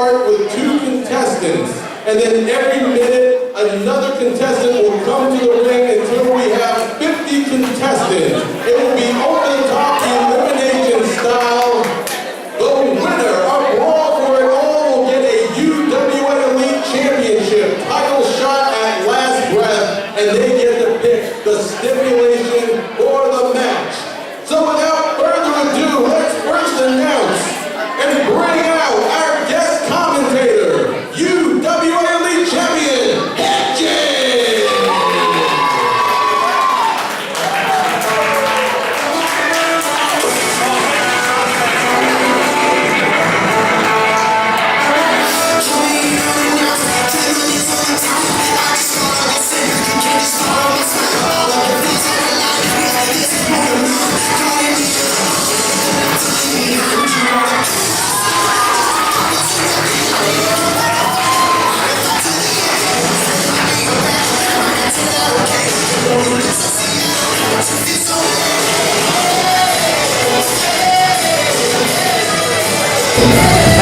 start with 2 contestants, and then every minute another contestant will come to the ring until we have 50 contestants. It will be over the top, elimination style. The winner of Brawl for It All will get a UWA Elite Championship title shot at last breath, and they get to pick the stipulation for the match. So without further ado, let's first announce and bring out our guest commentator, UWA Elite Champion, AJ!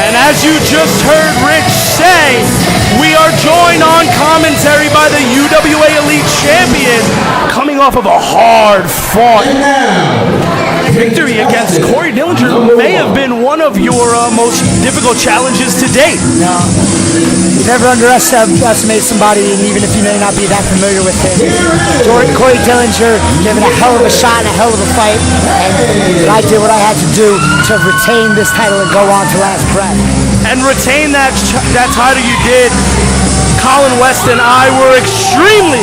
And as you just heard Rich say, we are joined on commentary by the UWA Elite Champion, coming off of a hard-fought victory against Corey Dillinger. May have been one of your most difficult challenges to date. No, never underestimate somebody, and even if you may not be that familiar with him. Corey Dillinger giving a hell of a shot and a hell of a fight, and I did what I had to do to retain this title and go on to last breath. And retain that title you did. Colin West and I were extremely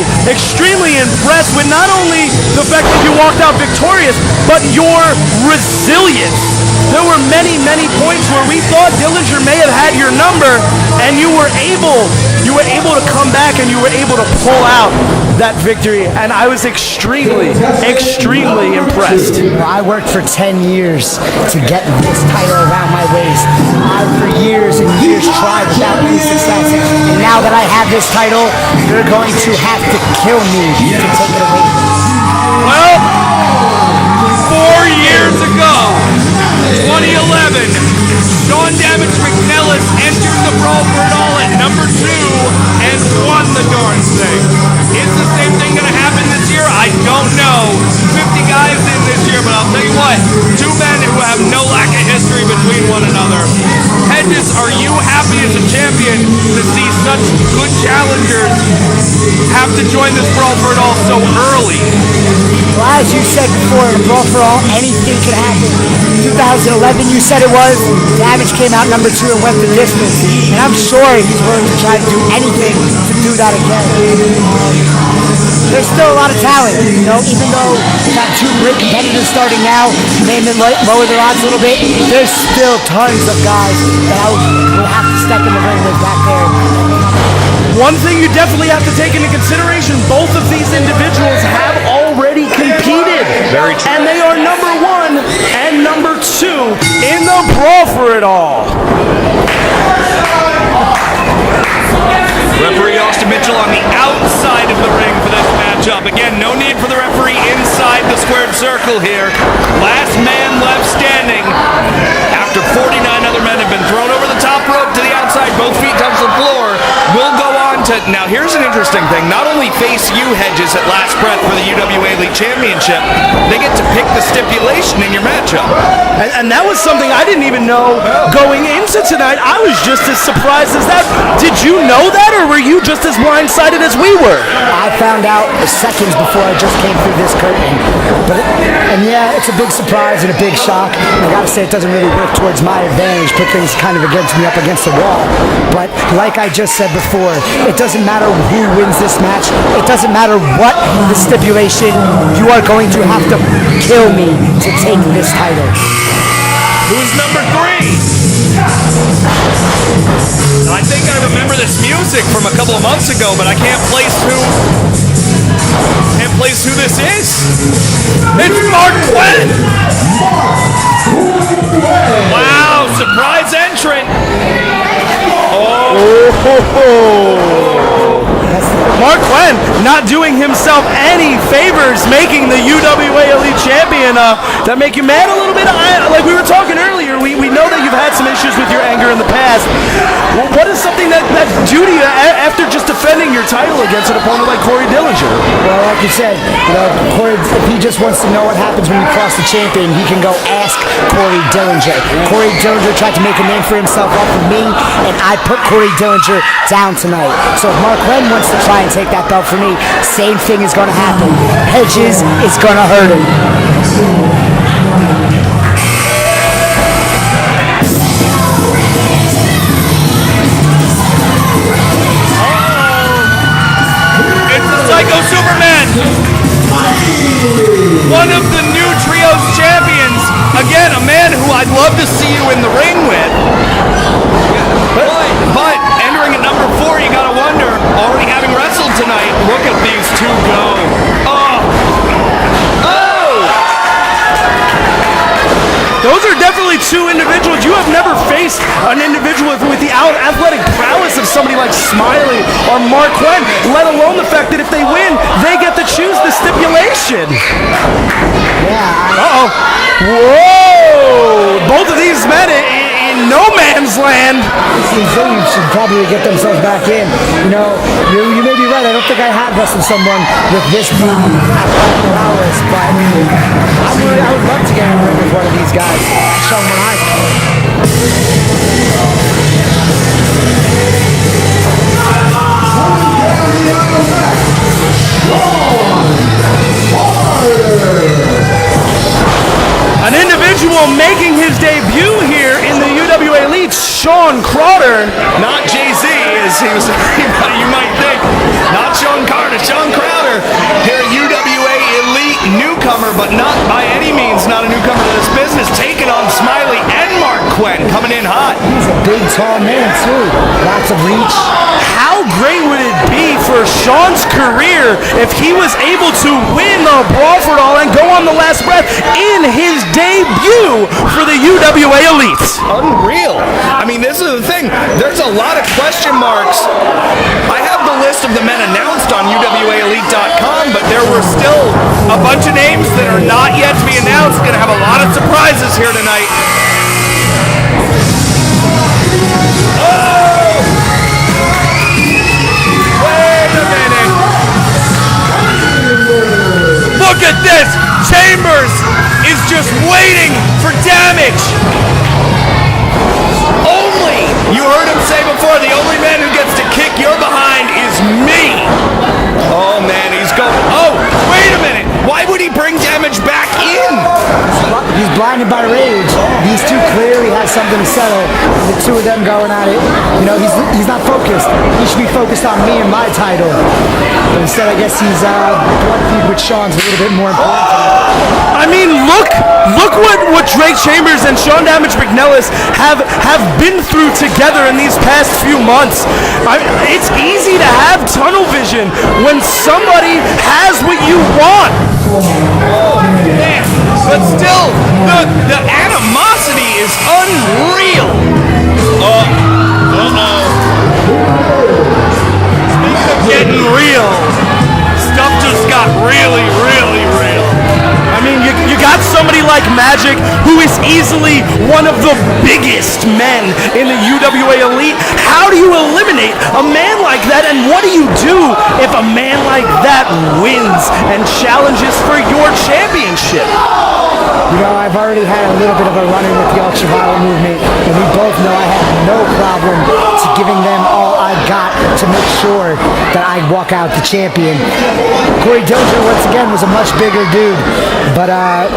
impressed with not only the fact that you walked out victorious, but your resilience. There were many points where we thought Dillinger may have had your number, and you were able to come back and you were able to pull out that victory, and I was extremely impressed. I worked for 10 years to get this title around my waist. I, for years and years, tried without any success, and now that I have this title, you're going to have to kill me to take it away from me. Well, 4 years ago, 2011, Sean Damage McNellis entered the Brawl for It All at number 2 and won the darn thing. Is the same thing going to happen this year? I don't know. 50 guys in this year, but I'll tell you what, 2 men who have no lack of history between one another. Hedges, are you happy as a champion to see such good challengers have to join this Brawl for It All so early? Well, as you said before, in Brawl for All, anything could happen. 2011, you said it was. Damage came out number 2 and went the distance. And I'm sure he's willing to try to do anything to do that again. There's still a lot of talent, you know, even though we've got 2 great competitors starting now, they may lower their odds a little bit, there's still tons of guys that I will have to step in the ring with back there. One thing you definitely have to take into consideration, both of these individuals have already competed. Very true. And they are number 1 and number 2 in the Brawl for It All. Referee Austin Mitchell on the outside of the ring for this matchup. Again, no need for the referee inside the squared circle here. Last man left standing after 49 other men have been thrown over the top rope to the outside. Both feet touch the floor. We'll go on to, now here's an interesting thing. Not only face you, Hedges, at last breath for the UWA Elite Championship, they get to pick the stipulation in your matchup. And that was something I didn't even know going into tonight. I was just as surprised as that. Did you know that, or were you just as blindsided as we were? I found out seconds before I just came through this curtain. And yeah, it's a big surprise and a big shock. And I gotta say, it doesn't really work towards my advantage, put things kind of against me up against the wall. But like I just said before, it doesn't matter who wins this match. It doesn't matter what the stipulation. You are going to have to kill me to take this title. Who's number 3? I think I remember this music from a couple of months ago, but I can't place who this is. It's Mark Quinn! Wow, surprise entrant! Mark Quinn not doing himself any favors, making the UWA Elite Champion. That make you mad a little bit? Like we were talking earlier, we know that you've had some issues with your anger in the past. What is something that due to you after just defending your title against an opponent like Corey Dillinger? Well, like you said, Corey, if he just wants to know what happens when you cross the champion, he can go ask Corey Dillinger. Corey Dillinger tried to make a name for himself off of me, and I put Corey Dillinger down tonight. So if Mark Quinn wants to try and take that belt from me, same thing is going to happen. Hedges is going to hurt him. Psycho Superman, one of the new Trios champions. Again, a man who I'd love to see you in the ring with. But entering at number 4, you gotta wonder, already having wrestled tonight, look at these two go. Those are definitely two individuals. You have never faced an individual with the athletic prowess of somebody like Smiley or Mark Quinn, let alone the fact that if they win, they get to choose the stipulation. Yeah. Uh-oh. Whoa! Both of these men in no man's land. These things should probably get themselves back in. You may be right. I don't think I have wrestled someone with this athletic prowess, but I would love to get in a ring with one of these guys. Show them what I can. An individual making his debut here in the UWA Elite, Sean Crowder. Not Jay-Z, as you might think. Not Sean Carter, Sean Crowder. Here at UWA Elite, newcomer, but not by any means not a newcomer to this business. Taking on Smiley and Mark Quinn, coming in hot. He's a big, tall man, too. Lots of reach. How great would it be for Sean's career if he was able to win the Brawl for All and go on the last breath in his debut for the UWA Elite? Unreal. I mean, this is the thing. There's a lot of question marks. I have the list of the men announced on UWAElite.com, but there were still a bunch of names that are not yet to be announced. Going to have a lot of surprises here tonight. Wait a minute. Look at this. Chambers is just waiting for damage. You heard him say before, the only man who gets to kick your behind is me. Oh, man, he's going. Oh, wait a minute. Why would he bring damage back in? He's blinded by rage. These two clearly have something to settle. The two of them going at it. He's not focused. He should be focused on me and my title. But instead, I guess he's blood feud with Sean's a little bit more important. I mean, look what Drake Chambers and Sean Damage McNellis have been through together in these past few months. It's easy to have tunnel vision when somebody has what you want. Oh, man. But still, the animosity is unreal. Speaking of getting real, stuff just got really, really real. I mean, you got somebody like Magic, who is easily one of the biggest men in the UWA Elite. How do you eliminate a man like that, and what do you do if a man like that wins and challenges for your championship? I've already had a little bit of a run-in with the ultraviolet movement, and we both know I have no problem to giving them all I got to make sure that I walk out the champion. Corey Dillinger, once again, was a much bigger dude, but I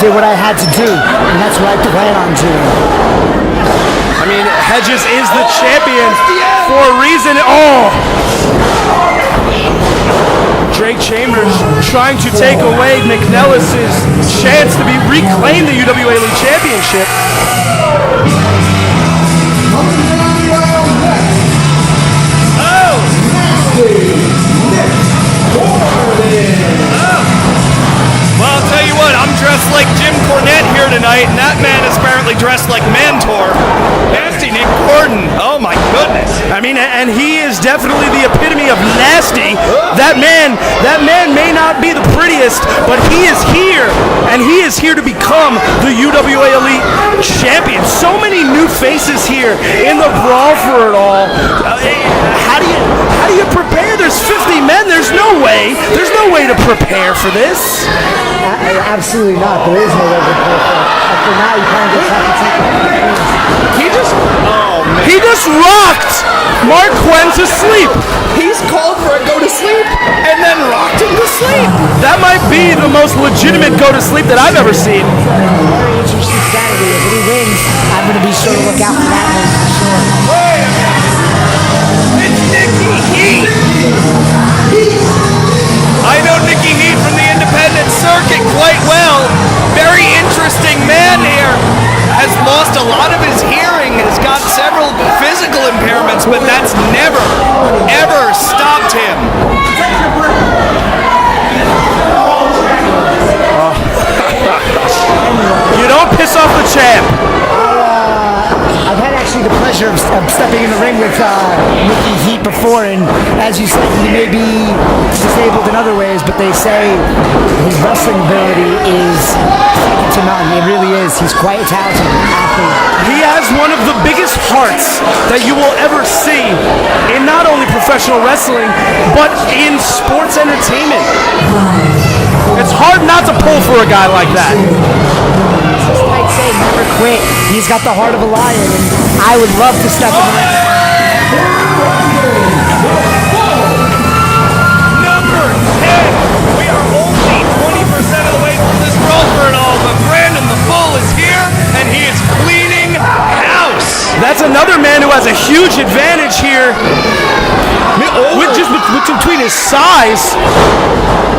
did what I had to do, and that's what I plan on doing. I mean, Hedges is the champion for a reason. Drake Chambers trying to take away McNellis' chance to reclaim the UWA Elite Championship. Well, I'll tell you what, I'm dressed like Jim Cornette here tonight, and that man is apparently dressed like Mantor. Nasty Nick Gordon. Oh my goodness. I mean, and he is definitely the epitome of nasty. That man may not be the prettiest, but he is here, and he is here to become the UWA Elite champion. So many new faces here in the Brawl for it all. How do you prepare? There's 50 men. There's no way to prepare for this. Absolutely not. There is no way to prepare for it. After now, you kind of just have to take it. He just rocked Mark Quinn to sleep. He's called for a go to sleep and then rocked him to sleep. That might be the most legitimate go to sleep that I've ever seen. Very interesting strategy. If he wins, I'm going to be sure to look out for that one for sure. It's Nicky Heat. I know Nicky Heat from the independent circuit quite well. Very interesting man here. Has lost a lot of his hearing, has got several physical impairments, but that's never, ever stopped him. You don't piss off the champ. I've had actually the pleasure of stepping in the ring with Nicky Heat before, and as you said, he may be disabled in other ways, but they say his wrestling ability is second to none. It really is. He's quite a talented athlete. He has one of the biggest hearts that you will ever see in not only professional wrestling, but in sports entertainment. It's hard not to pull for a guy like that. Just like say, never quit. He's got the heart of a lion, and I would love to step in the ring. Number 10. We are only 20% of the way through this Brawl for it all, but Brandon the Bull is here, and he is cleaning house. That's another man who has a huge advantage here. Between his size.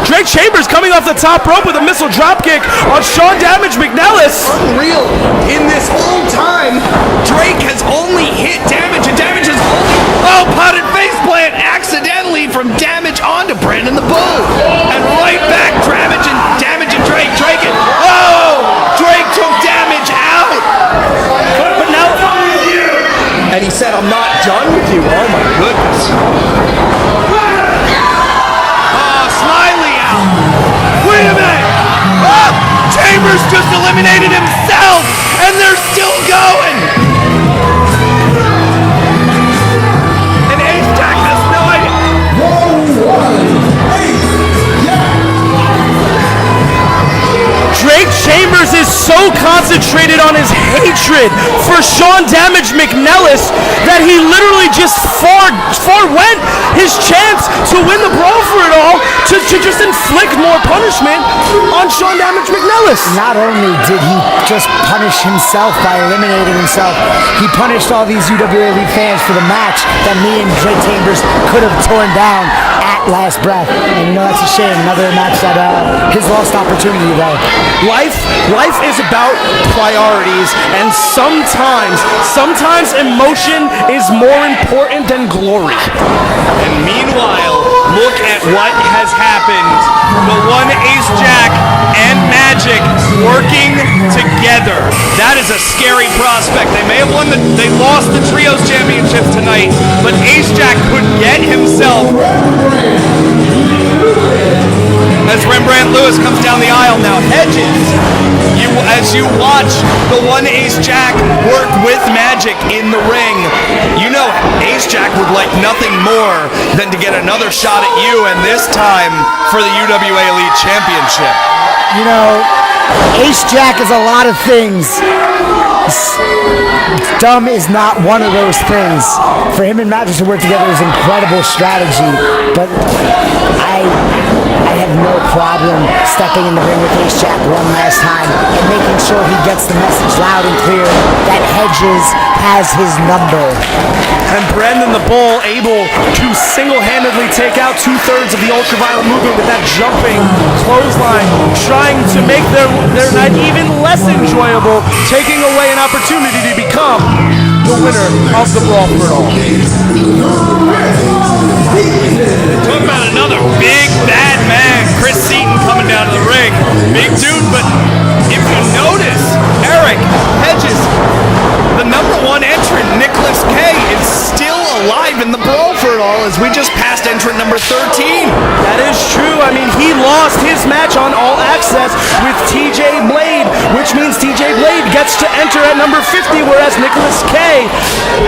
Drake Chambers coming off the top rope with a missile dropkick on Sean Damage McNellis. Unreal. In this whole time, Drake has only hit Damage, and Damage has only potted faceplant accidentally from Damage onto Brandon the Bull, and right back Damage and Drake. Drake took Damage out. But now, and he said, "I'm not done with you." Oh my goodness. Smiley out. Wait a minute. Chambers just eliminated himself, and they're still going. And Ace Jack has no idea. Drake Chambers is so concentrated on his hatred for Sean Damage McNellis that he literally just forwent his chance to win the Brawl for it all to just inflict more punishment on Sean Damage McNellis. Not only did he just punish himself by eliminating himself, he punished all these UWA Elite fans for the match that me and Drake Chambers could have torn down at last breath. And you know, that's a shame. Another match that his lost opportunity though. Life is about priorities, and sometimes emotion is more important than glory. And meanwhile, look at what has happened. The one Ace Jack and Magic working together. That is a scary prospect. They may have they lost the Trios Championship tonight, but Ace Jack could get himself. As Rembrandt Lewis comes down the aisle now, Hedges, as you watch the one Ace Jack work with Magic in the ring, you know Ace Jack would like nothing more than to get another shot at you, and this time for the UWA Elite Championship. You know, Ace Jack is a lot of things. Dumb is not one of those things. For him and Magic to work together is incredible strategy, but I have no problem stepping in the ring with Ace Jack one last time and making sure he gets the message loud and clear that Hedges has his number. And Brandon the Bull able to single-handedly take out 2/3 of the ultraviolet movement with that jumping clothesline, trying to make their night even less enjoyable, taking away an opportunity to become the winner of the Brawl for it all. Talk about another big bad man, Chris Seaton coming down to the ring. Big dude, but if you notice, Eric Hedges, the #1 entrant, Nicholas K, is still alive in the Brawl for it all as we just passed entrant number 13. That is true. I mean, he lost his match on All Access with TJ Blade, which means TJ Blade gets to enter at number 50, whereas Nicholas K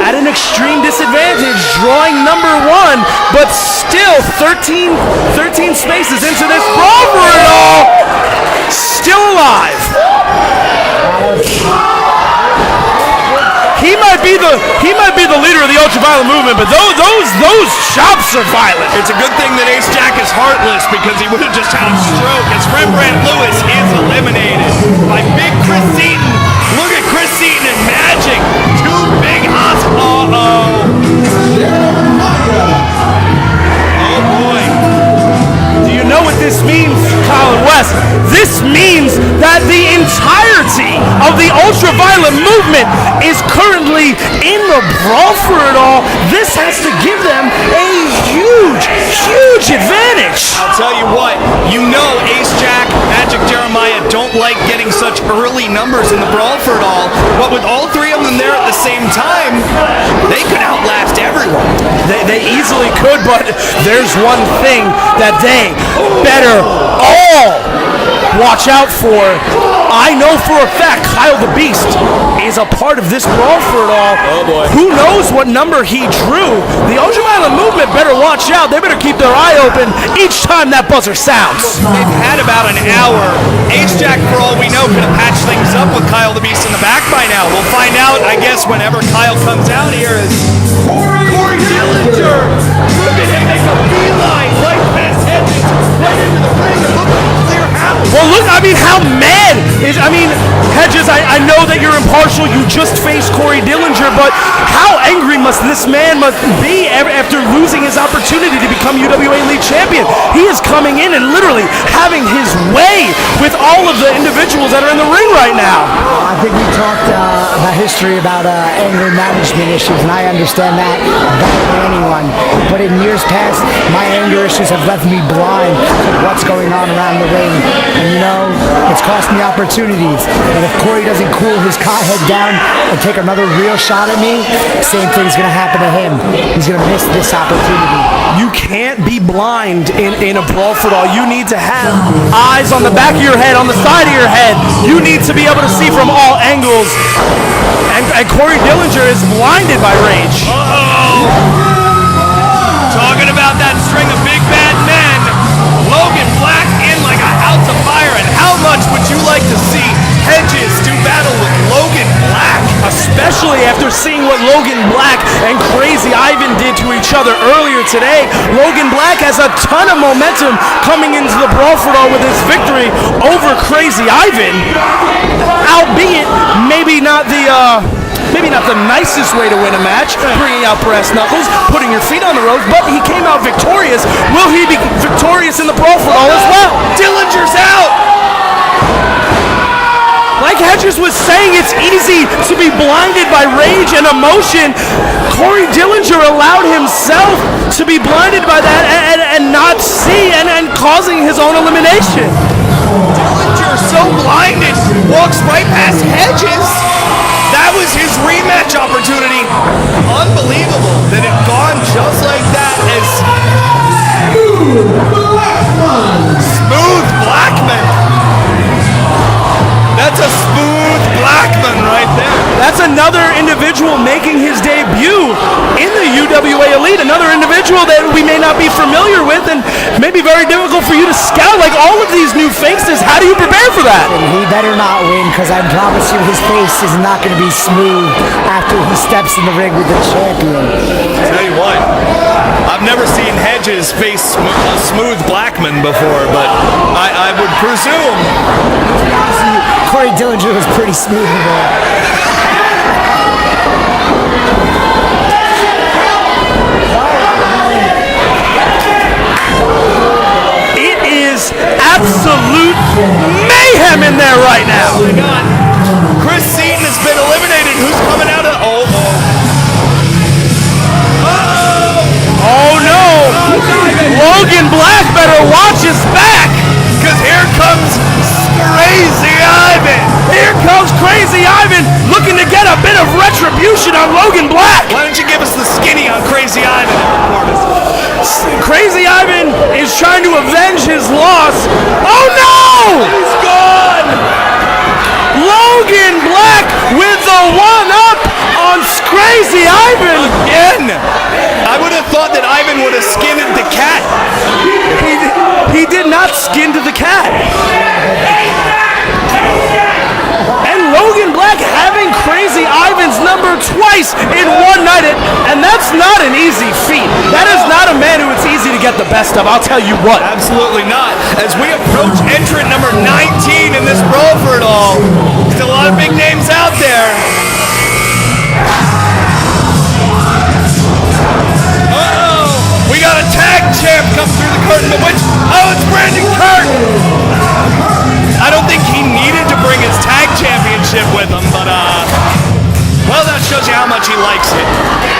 at an extreme disadvantage, drawing number 1, but still 13 spaces into this brawl for it all, still alive. He might be the leader of the ultraviolet movement, but those chops are violent. It's a good thing that Ace Jack is heartless because he would have just had a stroke as Rembrandt Lewis is eliminated by Big Chris Seaton. Look at Chris Seaton and Magic. Two big hots. Oh boy. Do you know what this means, Colin West? This means that the entirety of the ultraviolet movement is currently in the brawl for it all. This has to give them a huge advantage. I'll tell you what, you know Ace Jack, Magic Jeremiah don't like getting such early numbers in the brawl for it all, but with all three of them there at the same time, they could outlast everyone. They easily could, but there's one thing that they better all watch out for. I know for a fact Kyle the Beast is a part of this brawl for it all. Oh boy. Who knows what number he drew? The ultraviolet movement better watch out. They better keep their eye open each time that buzzer sounds. They've had about an hour. Ace Jack, for all we know, could have patched things up with Kyle the Beast in the back by now. We'll find out, I guess, whenever Kyle comes out here. Is Corey Dillinger. Look at him make a beeline like this, Hedges right into the ring. Look at the clear house. Well, look, I mean, how mad is, Hedges, I know that you're impartial. You just faced Corey Dillinger, but how angry must this man be after losing his opportunity to become UWA Elite Champion? He is coming in and literally having his way with all of the individuals that are in the ring right now. I think we talked about history about anger management issues, and I understand that better than anyone. But in years past, my anger issues have left me blind to what's going on around the ring. And you know, it's cost me opportunities. And if Corey doesn't cool his head down and take another real shot at me, same thing's going to happen to him. He's going to miss this opportunity. You can't be blind in a brawl for all. You need to have eyes on the back of your head, on the side of your head. You need to be able to see from all angles. And Corey Dillinger is blinded by rage. Talking about that string of big bad men. Logan Black in like a house of fire. And how much would you like to see Hedges do battle with Logan Black? Especially after seeing what Logan Black and Crazy Ivan did to each other earlier today. Logan Black has a ton of momentum coming into the brawl for all with his victory over Crazy Ivan. Albeit maybe not the nicest way to win a match, bringing out brass knuckles, putting your feet on the ropes, but he came out victorious. Will he be victorious in the brawl for all as well? Dillinger's out! Like Hedges was saying, it's easy to be blinded by rage and emotion. Corey Dillinger allowed himself to be blinded by that and not see and causing his own elimination. Dillinger, so blinded, walks right past Hedges. That was his rematch opportunity. Unbelievable that it gone just like that. As Smooth Blackman. That's a smooth Blackman right there. That's another individual making his debut in the UWA Elite. Another individual that we may not be familiar with and may be very difficult for you to scout. Like all of these new faces, how do you prepare for that? And he better not win, because I promise you his face is not going to be smooth after he steps in the ring with the champion. I'll tell you what, I've never seen Hedges face a smooth Blackman before, but I would presume. Honestly, Corey Dillinger was pretty smooth in there. It is absolute mayhem in there right now. Oh my God. Chris Seaton has been eliminated. Who's coming out of... Oh no! Logan Black better watch his back! Because here comes Crazy Ivan! Here comes Crazy Ivan Crazy Ivan! Again! I would have thought that Ivan would have skinned the cat. He did not skin to the cat. And Logan Black having Crazy Ivan's number twice in one night. And that's not an easy feat. That is not a man who it's easy to get the best of, I'll tell you what. Absolutely not. As we approach entrant number 19 in this Brawl for It All, still a lot of big names out there. Uh-oh! We got a tag champ come through the curtain, but which? Oh, it's Brandon Kirk! I don't think he needed to bring his tag championship with him, but well, that shows you how much he likes it.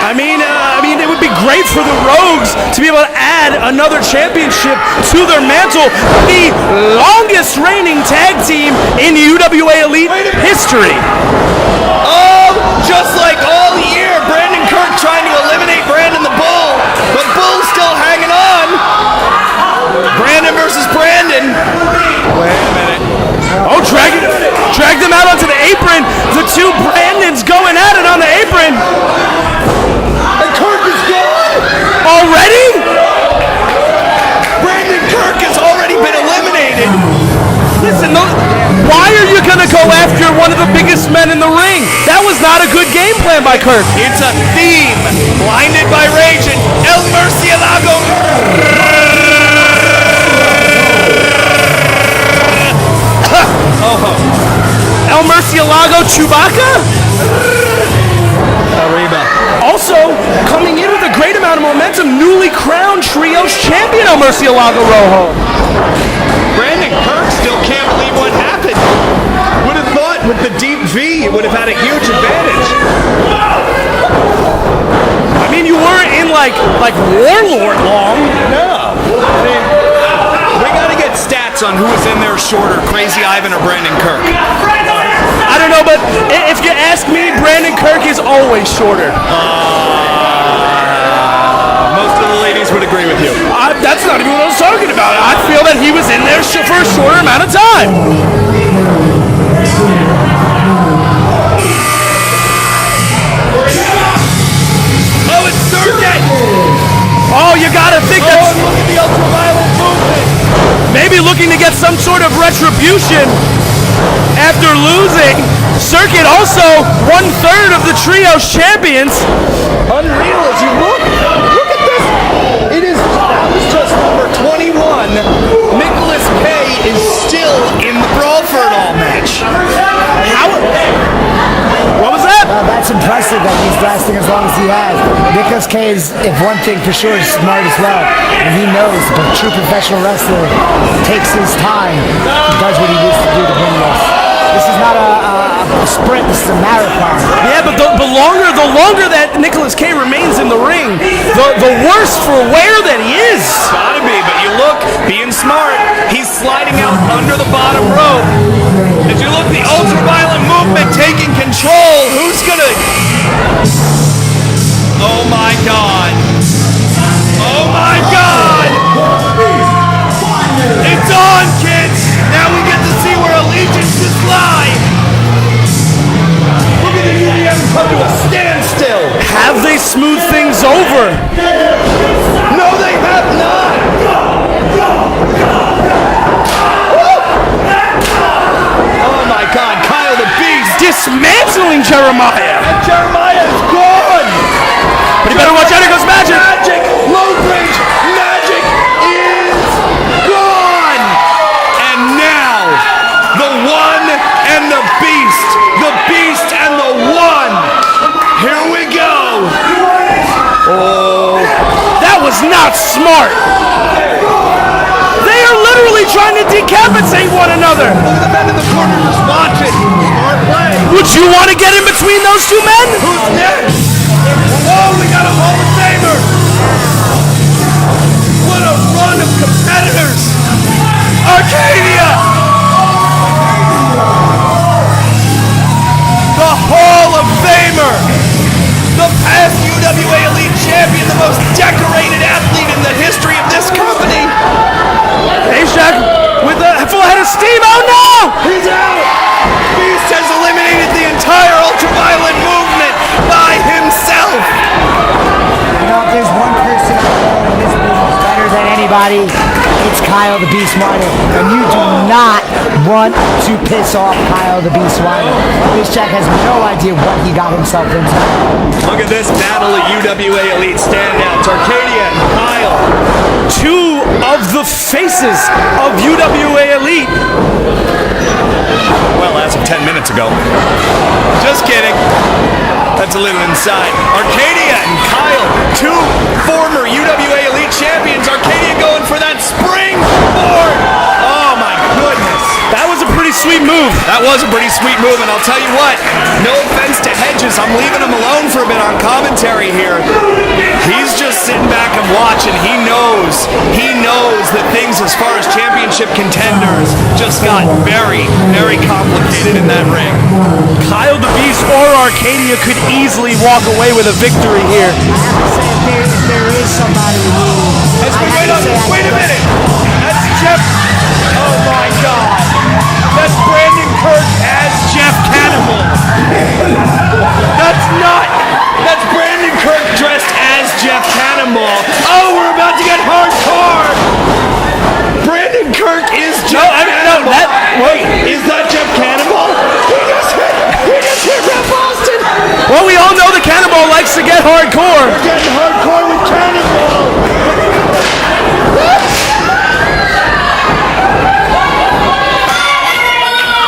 I mean, it would be great for the Rogues to be able to add another championship to their mantle, the longest reigning tag team in UWA Elite history. Oh, just like all year, Brandon Kirk trying to eliminate Brandon the Bull, but Bull's still hanging on. Brandon versus Brandon. Wait a minute. Oh, drag them out onto the apron. The two Brandons going at it on the apron. And Kirk is gone. Already? Brandon Kirk has already been eliminated. Listen, why are you going to go after one of the biggest men in the ring? That was not a good game plan by Kirk. It's a theme. Blinded by rage and El Murcielago. El Murcielago Chewbacca? Arriba. Also, coming in with a great amount of momentum, newly crowned Trios champion El Murcielago Rojo. Brandon Kirk still can't believe what happened. Would have thought with the deep V it would have had a huge advantage. I mean, you weren't in like Warlord long. No. I mean, we got to get stats on who was in there shorter, Crazy Ivan or Brandon Kirk. I don't know, but if you ask me, Brandon Kirk is always shorter. Most of the ladies would agree with you. That's not even what I was talking about. I feel that he was in there for a shorter amount of time. Oh, it's Sergey! Oh, you gotta think Oh, that's and look at the ultraviolet movement! maybe looking to get some sort of retribution after losing. Circuit also 1/3 of the Trios champions. Unreal as you look. Look at this. It is. That was just number 21. Nicholas K is still in the Brawl for It All match. What was that? That's impressive that he's lasting as long as he has. Nicholas K is, if one thing for sure, is smart as well. And he knows the true professional wrestler takes his time, does what he needs to do to win this. This is not a sprint, this is a marathon. Yeah, but the longer that Nicholas K remains in the ring, the worse for wear that he is. Gotta be, but you look, being smart, he's sliding out under the bottom rope. As you look, the ultraviolet movement taking control. Who's gonna... Oh my God. Oh my God. It's on, kids. Now we get to see where allegiances lie. Look at the UDM come to a standstill. Have they smoothed things over? No, they have not. Oh my God, Kyle the Beast Dismantling Jeremiah. and Jeremiah is gone. But you better watch out, here goes Magic. Magic, low range, Magic is gone. And now, the one and the beast and the one. Here we go. Oh, That was not smart. They are literally trying to decapitate one another. look at the men in the corner just watching. Smart play. Would you want to get in between those two men? Who's next? Oh, we got a Hall of Famer. What a run of competitors. Arcadia. The Hall of Famer. The past UWA Elite Champion, the most decorated athlete in the history of this company. A-Shack with a full head of steam. Oh no! He's out. Beast has eliminated the entire ultraviolet movement by himself. anybody, it's Kyle the Beast Weiner. And you do not want to piss off Kyle the Beast Weiner. This Jack has no idea what he got himself into. Look at this battle of UWA Elite standouts. Arcadia and Kyle. Two of the faces of UWA Elite. Well, as of 10 minutes ago. Just kidding. That's a little inside. Arcadia and Kyle, two former UWA Elite champions. Arcadia going for that springboard. Oh my goodness. That was a pretty sweet move. That was a pretty sweet move, and I'll tell you what, no offense to Hedges, I'm leaving him alone for a bit on commentary here. He's just sitting back and watching. He knows that things as far as championship contenders just got very, very complicated in that ring. Kyle the Beast or Arcadia could easily walk away with a victory here. I have to say, if there is somebody who... Wait a minute. That's Jeff. Oh my God. That's Brandon Kirk as Jeff Cannibal. That's Brandon Kirk dressed as Jeff Cannibal. Oh, we're about to get hardcore. Brandon Kirk is Jeff Cannibal. Wait, is that Jeff Cannibal? We just hit Red Boston. Well, we all know the Cannibal likes to get hardcore. We're getting hardcore with Cannibal.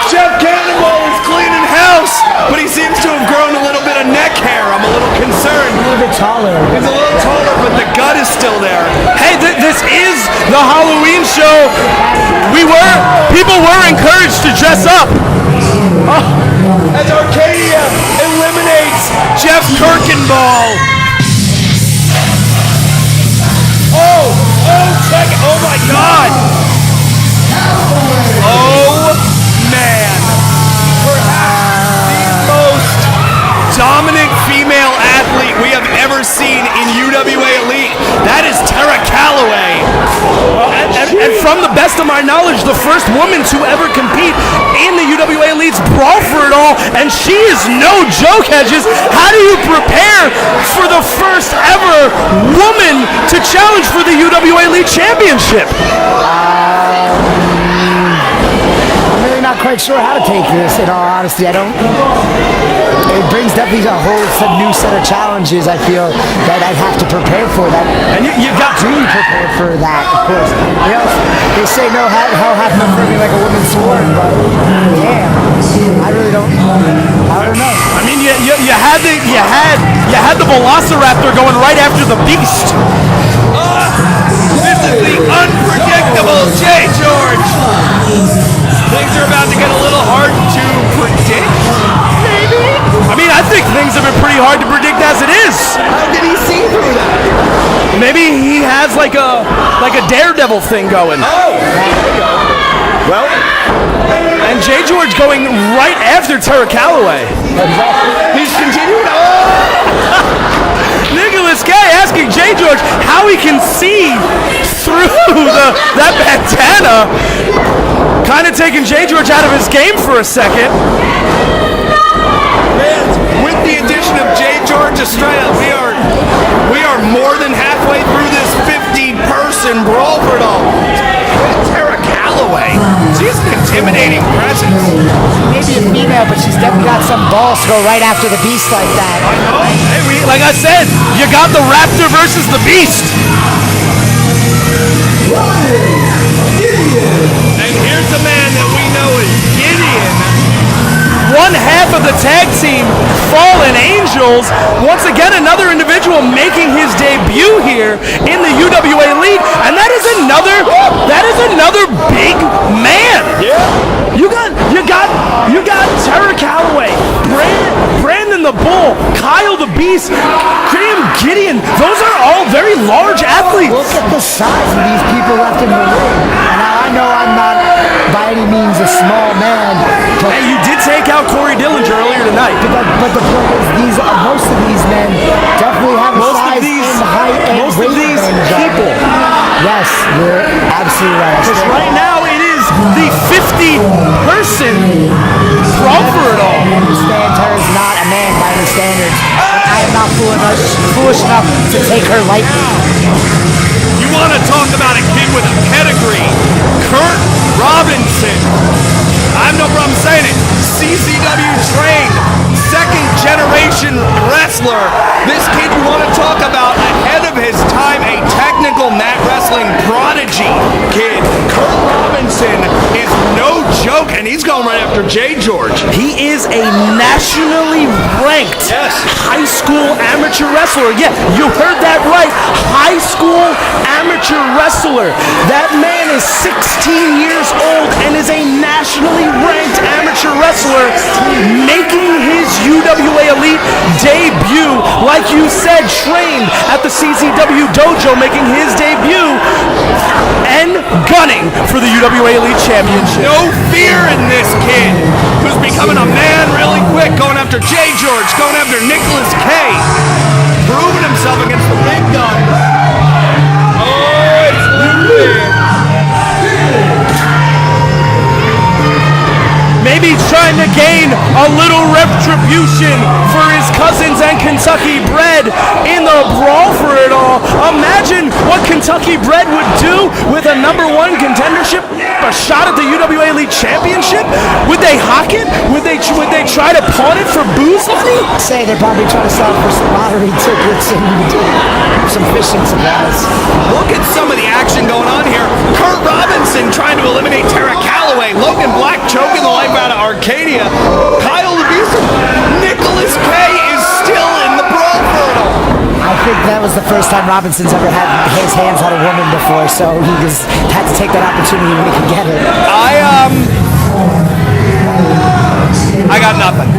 Jeff Cannibal is cleaning house, but he seems to have grown a little bit of neck hair. I'm a little concerned. A little bit taller. He's a little taller, but the gut is still there. Hey, this is the Halloween show. People were encouraged to dress up. As Arcadia eliminates Jeff Kirkenball. Check it. Oh my God. Oh man. Perhaps the most dominant female athlete we have ever seen in UWA Elite. That is Tara Calloway. And from the best of my knowledge, the first woman to ever compete in the UWA Elite's Brawl for It All, and she is no joke, Hedges. How do you prepare for the first ever woman to challenge for the UWA Elite Championship? I'm really not quite sure how to take this, in all honesty. It brings definitely a whole new set of challenges, I feel, that I'd have to prepare for that. And you got to prepare for that, of course. You know, they say no hell hath no further like a woman's sword, but yeah, I really don't know. I mean, you had the Velociraptor going right after the Beast. This is the unpredictable Jay George. Things are about to get a little hard to predict. Maybe. I mean, I think things have been pretty hard to predict as it is. How did he see through that? Maybe he has like a Daredevil thing going. Oh, there we go. Well, And Jay George going right after Tara Calloway. he's continuing. Nicholas Gay asking Jay George how he can see through that bandana. Kind of taking Jay George out of his game for a second. Fans, with the addition of Jay George Estrella, we are more than halfway through this 50-person Brawl for It All. Tara Calloway, she's an intimidating presence. Maybe a female, but she's definitely got some balls to go right after the Beast like that. I know. Hey, like I said, you got the Raptor versus the Beast. And here's a man that we know as Gideon. One half of the tag team, Fallen Angels. Once again, another individual making his debut here in the UWA Elite, and that is another big man. Yeah. You got Tara Calloway, Brandon the Bull, Kyle the Beast, Graham Gideon. Those are all very large athletes. Look at the size of these people left in the ring. And now I know I'm not by any means a small man, but And you did take out Corey Dillinger earlier tonight. but the point is, most of these men definitely have a size and height and most weight of these advantage. people. Yes, you're absolutely right. Because right now it is the 50-person Brawl for It All. I understand Tara's not a man by any standards. I am not foolish enough to take her lightly. You want to talk about a kid with a pedigree, Kurt Robinson. I have no problem saying it. CCW trained, second generation wrestler. This kid you want to talk about ahead of his time, a technical mat wrestling prodigy kid. Kurt Robinson is no joke, and he's going right after Jay George. He is a nationally ranked high school amateur wrestler. Yeah, you heard that right. High school amateur wrestler. That man is 16 years old and is a nationally ranked amateur wrestler making his UWA Elite debut. Like you said, trained at the CCW dojo, making his debut and gunning for the UWA Elite Championship. No fear in this kid, who's becoming a man really quick, going after Jay George, going after Nicholas Kay, proving himself against the big guns. Oh, it's Luke. Maybe trying to gain a little retribution for his cousins and Kentucky Bred in the brawl for it all. Imagine what Kentucky Bred would do with a #1 contendership, a shot at the UWA Elite Championship. Would they hawk it? Would they try to pawn it for booze money? Say they're probably trying to sell it for some lottery tickets and some fishing supplies. Look at some of the action going on here. Kurt Robinson trying to eliminate Tara Calloway. Logan Black choking the life out of Arcadia. Kyle Levison. Nicholas Kay is still in the brawl for it all. I think that was the first time Robinson's ever had his hands on a woman before, so he just had to take that opportunity when he could get it. I got nothing.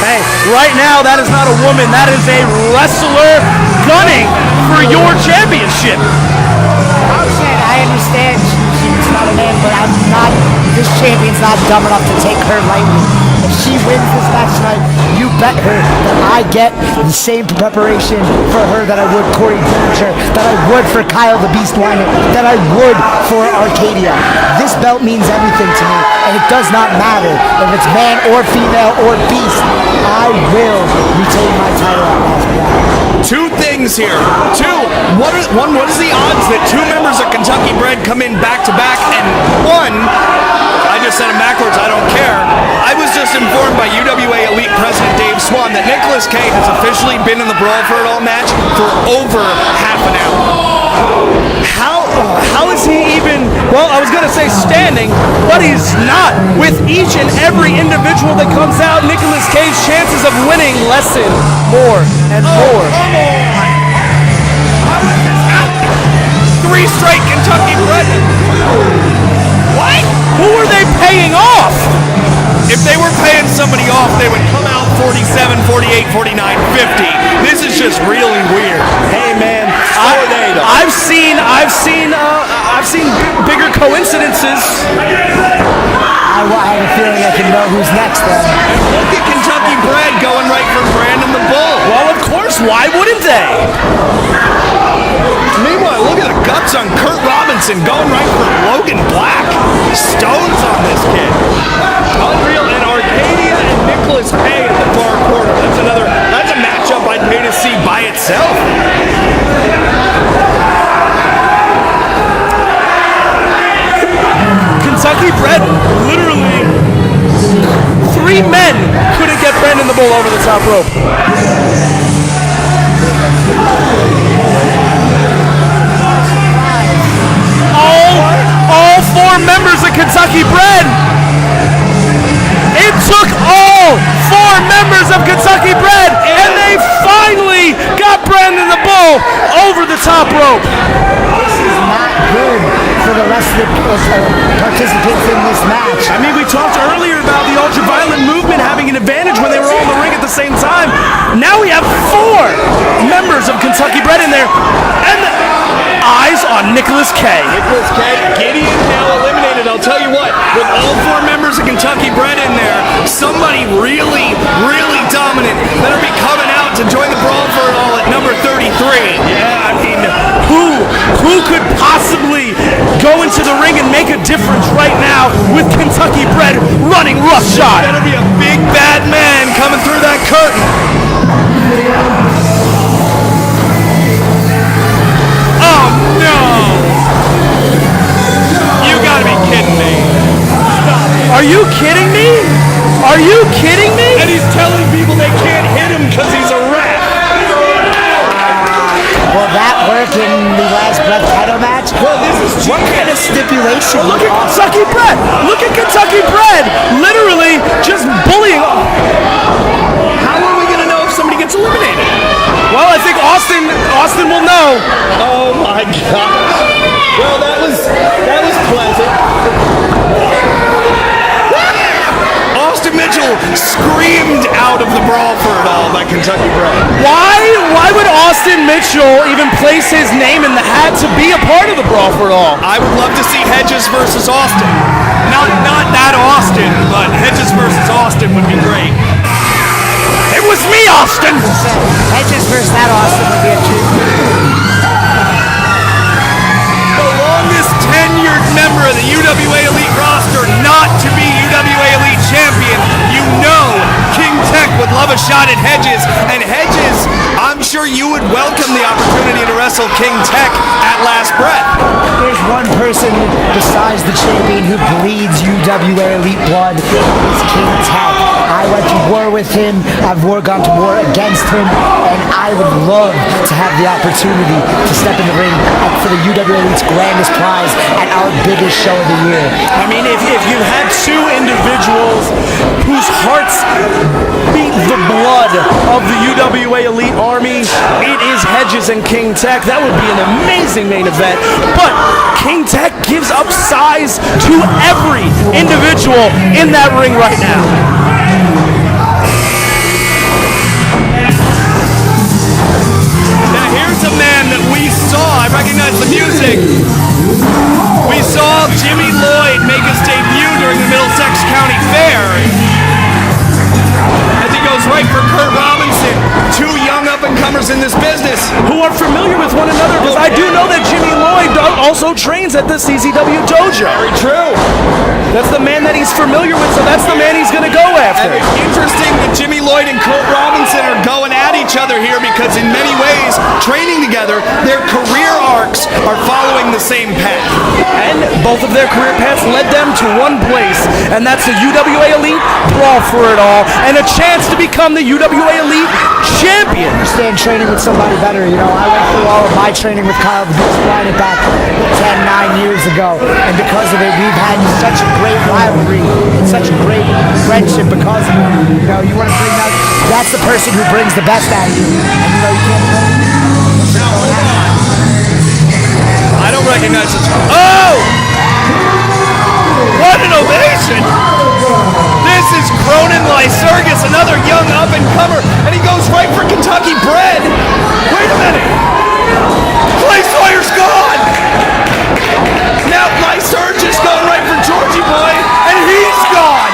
Hey, right now that is not a woman, that is a wrestler gunning for your championship. I'm saying I understand she's not a man, but this champion's not dumb enough to take her lightly. If she wins this match tonight, you bet her that I get the same preparation for her that I would Corey Blanchard, that I would for Kyle the Beast Weiner, that I would for Arcadia. This belt means everything to me, and it does not matter if it's man or female or beast. I will retain my title at last round. Two things here. What is the odds that two members of Kentucky Bred come in back to back? And one, I just said them backwards, I don't care. I was just informed by UWA Elite President Dave Swan that Nicholas Kay has officially been in the Brawl for It All match for over half an hour. How is he even, well, I was going to say standing, but he's not. With each and every individual that comes out, Nicholas Kay's chances of winning lessen more and more. Three straight Kentucky Bred. What? Who are they paying off? If they were paying somebody off, they would come out 47, 48, 49, 50. This is just really weird. Hey man, I've seen bigger coincidences. I have a feeling I can know who's next then. And look at Kentucky Bred going right for Brandon the Bull. Well, of course, why wouldn't they? Meanwhile, look at the guts on Kurt Robinson going right for Logan Black. Stones on this kid. Unreal. And Arcadia and Nicholas Kay in the far corner. That's a matchup I'd pay to see by itself. Kentucky Bred, literally, 3 men couldn't get Brandon the Bull over the top rope. All 4 members of Kentucky Bred. It took all 4 members of Kentucky Bred, and they finally got Brandon the Bull over the top rope. This is not good for the rest of the participants in this match. I mean, we talked earlier about the ultraviolet movement having an advantage when they were all in the ring at the same time. Now we have 4 members of Kentucky Bred in there, and the eyes on Nicholas Kay. Nicholas Kay, Gideon now eliminated. I'll tell you what, with all 4 members of Kentucky Bred in there, somebody really, really dominant better be coming out to join the Brawl for It All at number 33. Yeah, I mean, who could possibly go into the ring and make a difference right now with Kentucky Bred running roughshod? Better be a big bad man coming through that curtain. stipulation. Look at Kentucky Bred. Look at Kentucky Bred. Literally just bullying. How are we going to know if somebody gets eliminated? Well, I think Austin will know. Oh my gosh. Well, that was pleasant. Austin Mitchell screamed out of the brawl for it all by Kentucky Bred. Why would Austin Mitchell even place his name in the hat to be a part of the Brawl for It All? I would love to see Hedges versus Austin. Not that Austin, but Hedges versus Austin would be great. It was me, Austin! Hedges versus that Austin would be a treat. The longest tenured member of the UWA Elite roster not to be UWA Elite champion. You know King Tech would love a shot at Hedges, and Hedges, I'm sure you would welcome the opportunity to wrestle King Tech at last breath. There's one person besides the champion who bleeds UWA Elite blood. It's King Tech. I went to war with him. I've gone to war against him, and I would love to have the opportunity to step in the ring for the UWA Elite's grandest prize at our biggest show of the year. I mean, if you had two individuals whose hearts beat the blood of the UWA Elite Army, it is Hedges and King Tech. That would be an amazing main event. But King Tech gives up size to every individual in that ring right now. Now here's a man that we saw, I recognize the music. We saw Jimmy Lloyd make his debut during the Middlesex County Fair. As he goes right for Kurt Robinson, two young up-and-comers in this business. Who are familiar with one another, because I do know that Jimmy Lloyd also trains at the CZW Dojo. Very true. That's the man that he's familiar with, so that's the man he's going to go after. And it's interesting that Jimmy Lloyd and Kurt Robinson are going at each other here because in many ways, training together, their career arcs are following the same path. And both of their career paths led them to one place, and that's the UWA Elite Brawl for It All, and a chance to become the UWA Elite champion. I understand training with somebody better. You know, I went through all of my training with Kyle the Beast Bryant back 9 years ago, and because of it, we've had such a great rivalry and such a great friendship because of it. You know, you want to bring out, that's the person who brings the best out of you, and you know, you can't I don't recognize it. Oh! What an ovation! This is Cronin Lycurgus, another young up-and-comer, and he goes right for Kentucky Bred. Wait a minute! Clay Sawyer's gone! Now Lycurgus going right for Georgie Boy, and he's gone!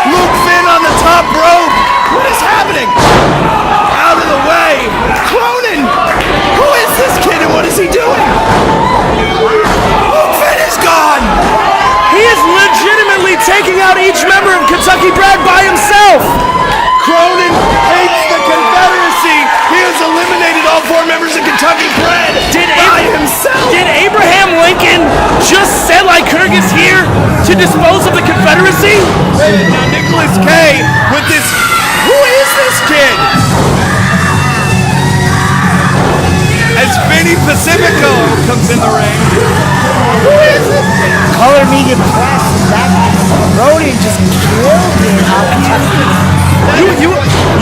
Luke Finn on the top rope. What is happening? Out of the way! Cronin! Who is this kid and what is he doing? Luke Finn is gone! He is legitimately taking out each member of Kentucky Bred by himself. Cronin hates the Confederacy. He has eliminated all 4 members of Kentucky Bred by himself. Did Abraham Lincoln just send Lycurgus here to dispose of the Confederacy? Now Nicholas K. with this. Who is this kid? As Vinny Pacifico comes in the ring. Who is this kid? color me impressed. That Ronan just killed it.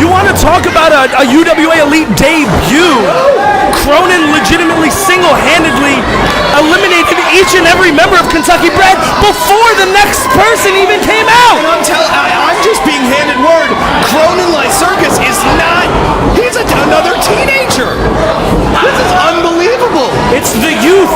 You want to talk about a UWA Elite debut? Cronin legitimately single-handedly eliminated each and every member of Kentucky Bred before the next person even came out. And I'm just being handed word. Cronin Lycurgus is not. He's another teenager. This is unbelievable. It's the youth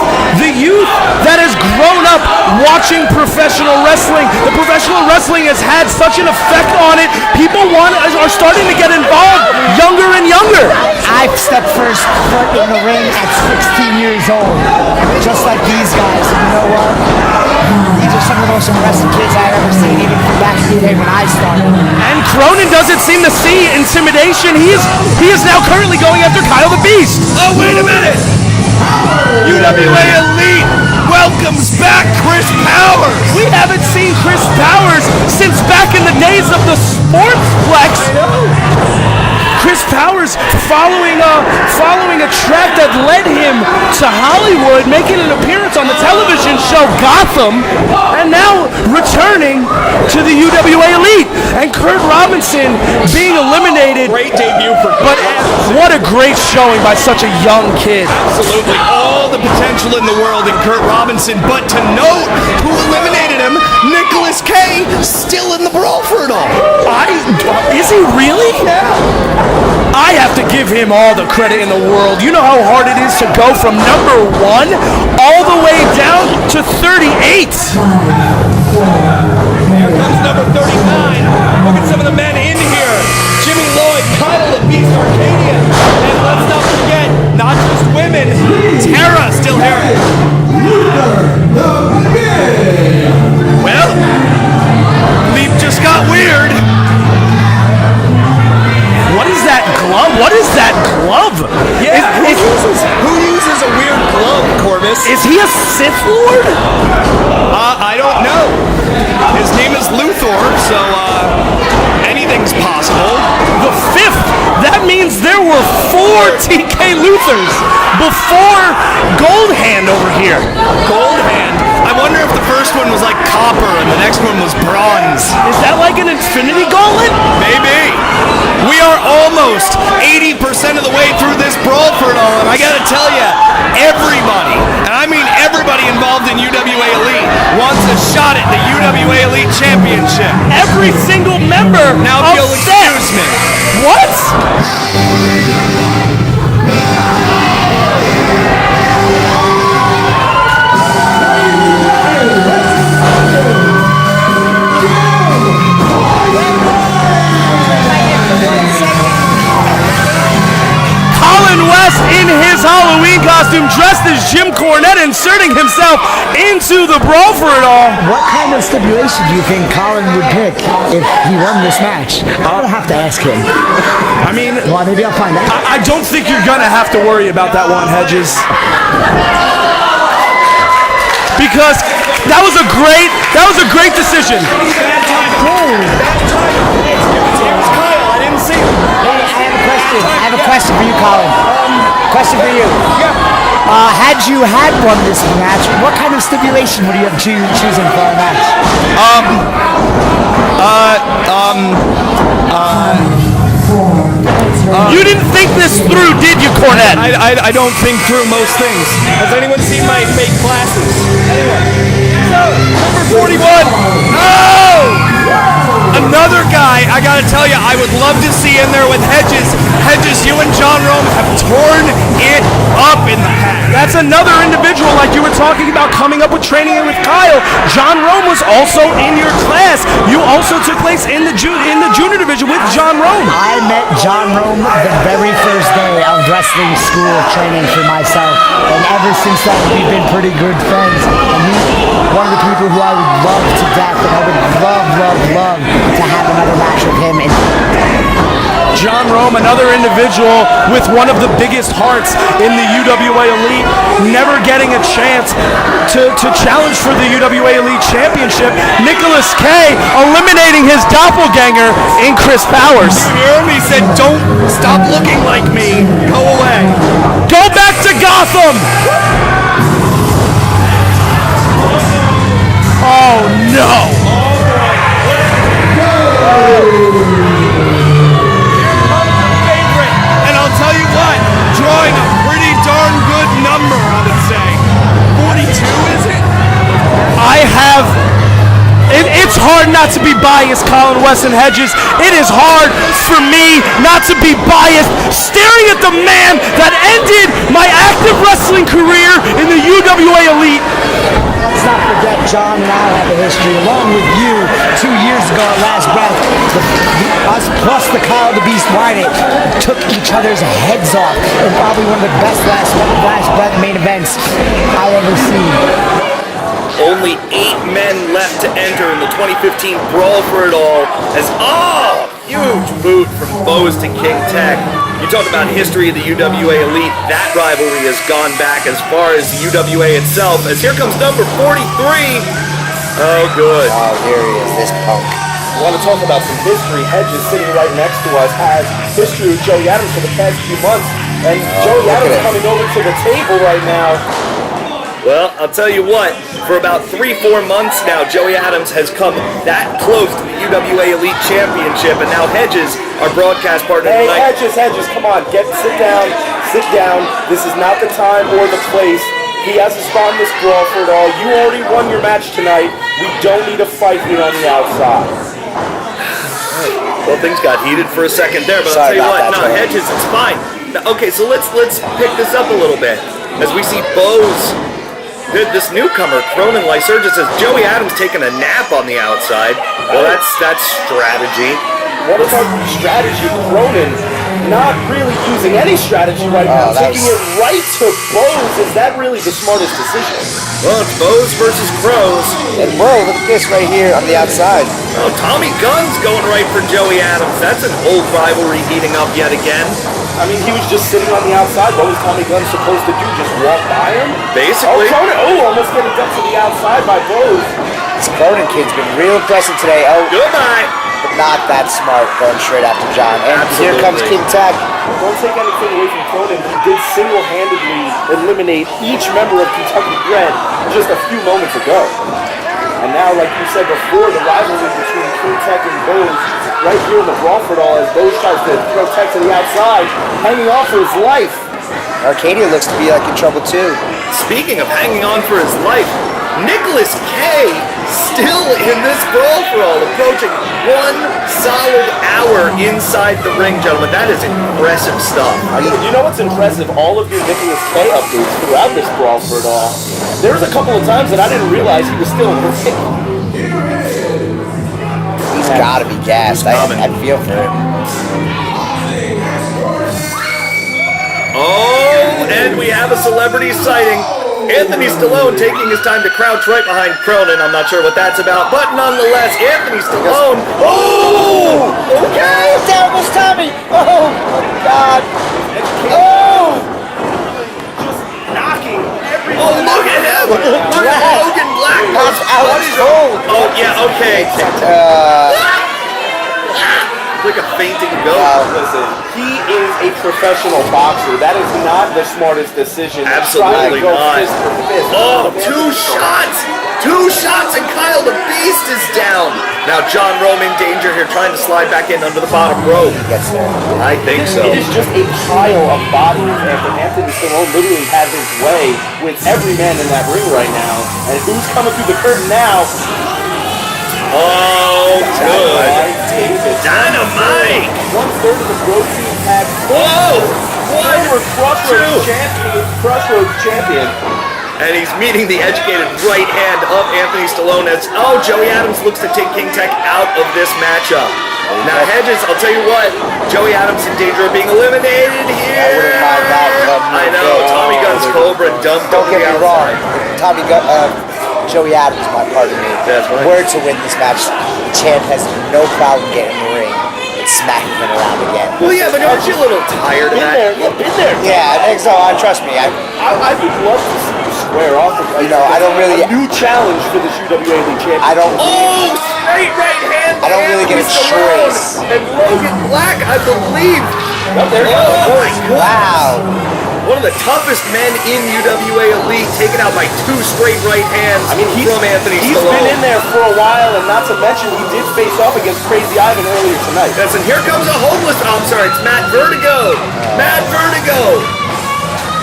that has grown up watching professional wrestling. The professional wrestling has had such an effect on it. People are starting to get involved younger and younger. I've stepped first foot in the ring at 16 years old, just like these guys. And you know what? These are some of the most impressive kids I've ever seen, even from back in the day when I started. And Cronin doesn't seem to see intimidation. He is now currently going after Kyle the Beast. Oh, wait a minute! UWA Elite welcomes back Chris Powers! We haven't seen Chris Powers since back in the days of the Sportsplex. Chris Powers following a track that led him to Hollywood, making an appearance on the television show Gotham, and now returning to the UWA Elite. And Kurt Robinson being eliminated. Great debut for But what a great showing by such a young kid. Absolutely all the potential in the world in Kurt Robinson, but to note who eliminated him, Nicholas K, still in the brawl for it all. Is he really? I have to give him all the credit in the world. You know how hard it is to go from number 1 all the way down to 38. Here comes number 39. Look at some of the men in here. Jimmy Lloyd, Kyle at Beast Arcadia. And let's not forget, not just women, Tara still here. Well, Leap just got weird. What is that glove? What is that glove? Yeah, who uses a weird glove, Corvus? Is he a Sith Lord? I don't know. His name is Luthor, so anything's possible. The 5th. That means there were 4 TK Luthers before Gold Hand over here. Gold Hand. I wonder if the first one was like copper and the next one was bronze. Is that like an Infinity Gauntlet? Maybe. We are almost 80% of the way through this brawl for it all, and I gotta tell you, everybody, and I mean everybody involved in UWA Elite, wants a shot at the UWA Elite Championship. Every single member. Now, if you'll excuse me. What? West in his Halloween costume, dressed as Jim Cornette, inserting himself into the brawl for it all. What kind of stipulation do you think Colin would pick if he won this match? I'll have to ask him. I mean, well, maybe I'll find out. I don't think you're gonna have to worry about that one, Hedges, because that was a great decision. Bad time. Here's Kyle. I didn't see him. I have a question for you, Colin. Question for you. Had you had won this match, what kind of stipulation would you have chosen for a match? You didn't think this through, did you, Cornette? I don't think through most things. Has anyone seen my fake glasses? Anyway. So, number 41. Oh! Another guy, I gotta tell you, I would love to see in there with Hedges. Hedges, you and John Rome have torn it up in the hat. That's another individual, like you were talking about, coming up with training with Kyle. John Rome was also in your class. You also took place in the junior division with John Rome. I met John Rome the very first day of wrestling school training for myself, and ever since then we've been pretty good friends. And he's one of the people who I would love to death, and I would love to have another match with him. John Rome, another individual with one of the biggest hearts in the UWA Elite, never getting a chance to challenge for the UWA Elite Championship. Nicholas K eliminating his doppelganger in Chris Powers. You hear him? He said, "Don't stop looking like me. Go away. Go back to Gotham." Oh no. And I'll tell you what, drawing a pretty darn good number, I would say. 42, is it? It's hard not to be biased, Colin Weston Hedges. It is hard for me not to be biased, staring at the man that ended my active wrestling career in the UWA Elite. Let's not forget, John and I have a history, along with you, 2 years ago at Last Breath. Us plus the Kyle the Beast Wyatt took each other's heads off in probably one of the best Last Breath main events I've ever seen. Only 8 men left to enter in the 2015 Brawl for It All as, huge boot from Bose to King Tech. You talk about history of the UWA Elite, that rivalry has gone back as far as the UWA itself, as here comes number 43. Oh, good. Oh, here he is, this punk. want to talk about some history. Hedges sitting right next to us has history with Joey Adams for the past few months. And Joey Adams coming over to the table right now. Well, I'll tell you what, for about 3-4 months now, Joey Adams has come that close to the UWA Elite Championship, and now Hedges, our broadcast partner Hey, tonight. Hedges, come on, sit down. This is not the time or the place. He hasn't spawned this brawl for it all. You already won your match tonight. We don't need a fight here on the outside. Well, things got heated for a second there, but I'll tell you what, no, Hedges, it's fine. Now, okay, so let's pick this up a little bit. As we see Bose, this newcomer, Cronin Lysurgis, says Joey Adams taking a nap on the outside. Well, that's strategy. What about strategy? Cronin not really using any strategy right now, taking it right to Bose. Is that really the smartest decision? Well, it's Bose versus Crows. And bro, look at this right here on the outside. Oh, Tommy Gunn's going right for Joey Adams. That's an old rivalry heating up yet again. I mean, he was just sitting on the outside. What was Tommy Gunn supposed to do? Just walk by him? Basically. Oh, Cronin, almost getting dumped to the outside by Bose. This Cronin kid's been real impressive today. Oh, Goodbye. but not that smart going straight after John. And here comes King Tech. Don't take anything away from Cronin. He did single-handedly eliminate each member of Kentucky Bred just a few moments ago. And now, like you said before, the rivalry between King Tech and Bose right here in the brawl for it all as Bose tries to throw Tech to the outside, hanging on for his life. Arcadia looks to be like in trouble too. Speaking of hanging on for his life, Nicholas K. still in this brawl for all, approaching 1 solid hour inside the ring, gentlemen. That is impressive stuff. You know what's impressive? All of your Nicholas K updates throughout this brawl for it all. There was a couple of times that I didn't realize he was still in the ring. He's gotta be gassed. I feel for him. Oh, and we have a celebrity sighting. Anthony Stallone taking his time to crouch right behind Cronin. I'm not sure what that's about, but nonetheless, Anthony Stallone. Oh, okay. Down was Tommy. Oh my God. Oh. Just knocking every. Oh, look at him. Look at Logan Black. That's Alex Cole. Oh, yeah, okay. Like a fainting goat. Listen, he is a professional boxer. That is not the smartest decision. Absolutely Trying to go not. fist for fist. Oh, 2 shots! 2 shots and Kyle the Beast is down. Now John Rome in danger here, trying to slide back in under the bottom rope. Gets there. I think so. It is just a pile of bodies after Anthony Stallone literally has his way with every man in that ring right now. And who's coming through the curtain now? Oh, good. Dynamite! 1/3 of the Bro Team had Whoa! former Crossroads champion. And he's meeting the educated right hand of Anthony Stallone as, Joey Adams looks to take King Tech out of this matchup. Now, Hedges, I'll tell you what, Joey Adams in danger of being eliminated here. I wouldn't mind that. I know, Tommy Gunn's Cobra dumped Don't over get the me wrong. outside. Joey Adams, my pardon me. That's right. Were to win this match, Champ has no problem getting in the ring and smacking him around again. Well, yeah, but aren't you a little tired of Been that? there, yeah, been there. Yeah, I think so. Trust me. I would love to see you square off with I don't really. a new challenge for this UWA Elite Championship. I don't. Oh, straight right hand. I don't really get a Stallone. choice. And Logan Black, I believe. Oh, there you Oh, go. my God. Wow. One of the toughest men in UWA Elite, taken out by 2 straight right hands from Anthony He's Stallone. been in there for a while, and not to mention he did face off against Crazy Ivan earlier tonight. Yes, and here comes a homeless. I'm sorry, it's Matt Vertigo. Matt Vertigo.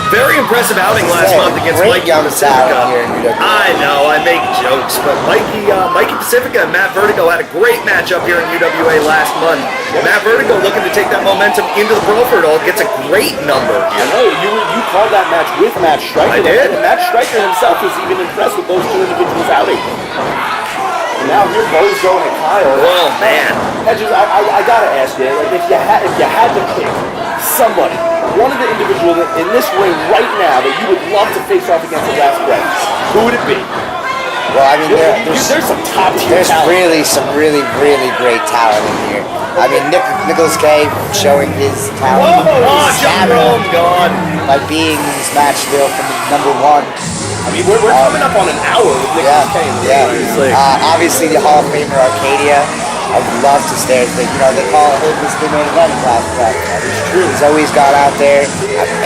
Very impressive outing last month against great Mikey young Pacifica. talent here in UWA. I know, I make jokes, but Mikey Pacifica and Matt Vertigo had a great matchup here in UWA last month. Matt Vertigo looking to take that momentum into the Brawl for it all, gets a great number I here. know, you called that match with Matt Stryker. I did. And Matt Stryker himself was even impressed with those 2 individuals outing. And now here Bo's going at Kyle. Oh, man. Hedges, I gotta ask you, like, if you had to pick somebody, one of the individuals in this ring right now that you would love to face off against the last breath, who would it be? Well, I mean, There's some top tier there's talent. really some really great talent in here. I mean, Nicholas K. showing his talent. Oh, his John stamina Rome gone. by being in this match still from number 1. I mean, we're coming up on an hour with Nicholas K. in the ring. Yeah. Obviously, the Hall of Famer Arcadia. I would love to stay, but they call it the main event of Last Breath. It's true. He's always gone out there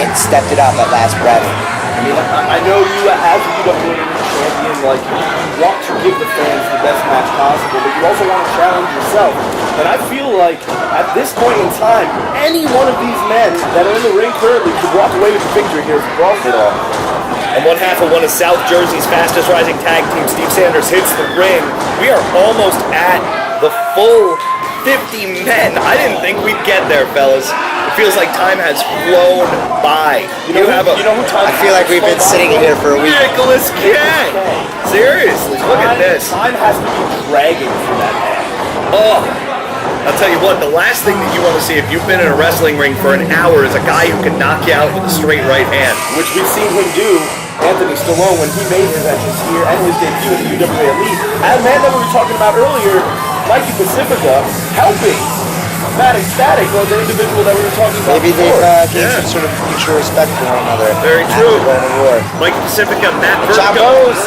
and stepped it up at Last Breath. I mean, I know you as a UWA champion, like, you want to give the fans the best match possible, but you also want to challenge yourself. And I feel like at this point in time, any one of these men that are in the ring currently could walk away with the victory here at Brawl for All. And one half of one of South Jersey's fastest rising tag team, Steve Sanders, hits the ring. We are almost at the full 50 men. I didn't think we'd get there, fellas. It feels like time has flown by. You know who time I feel like we've been sitting here for a week. Nicholas K. Seriously, look at this. Time has to be dragging for that man. Oh, I'll tell you what, the last thing that you want to see if you've been in a wrestling ring for an hour is a guy who can knock you out with a straight right hand. Which we've seen him do, Anthony Stallone, when he made his entrance here and his debut in the UWA Elite. And the man that we were talking about earlier, Mikey Pacifica, helping Matt Ecstatic, the individual that we were talking about Maybe before. they've gained some sort of mutual respect for one another. Very after true. going to war. Mike Pacifica, Matt John Vertigo. goes.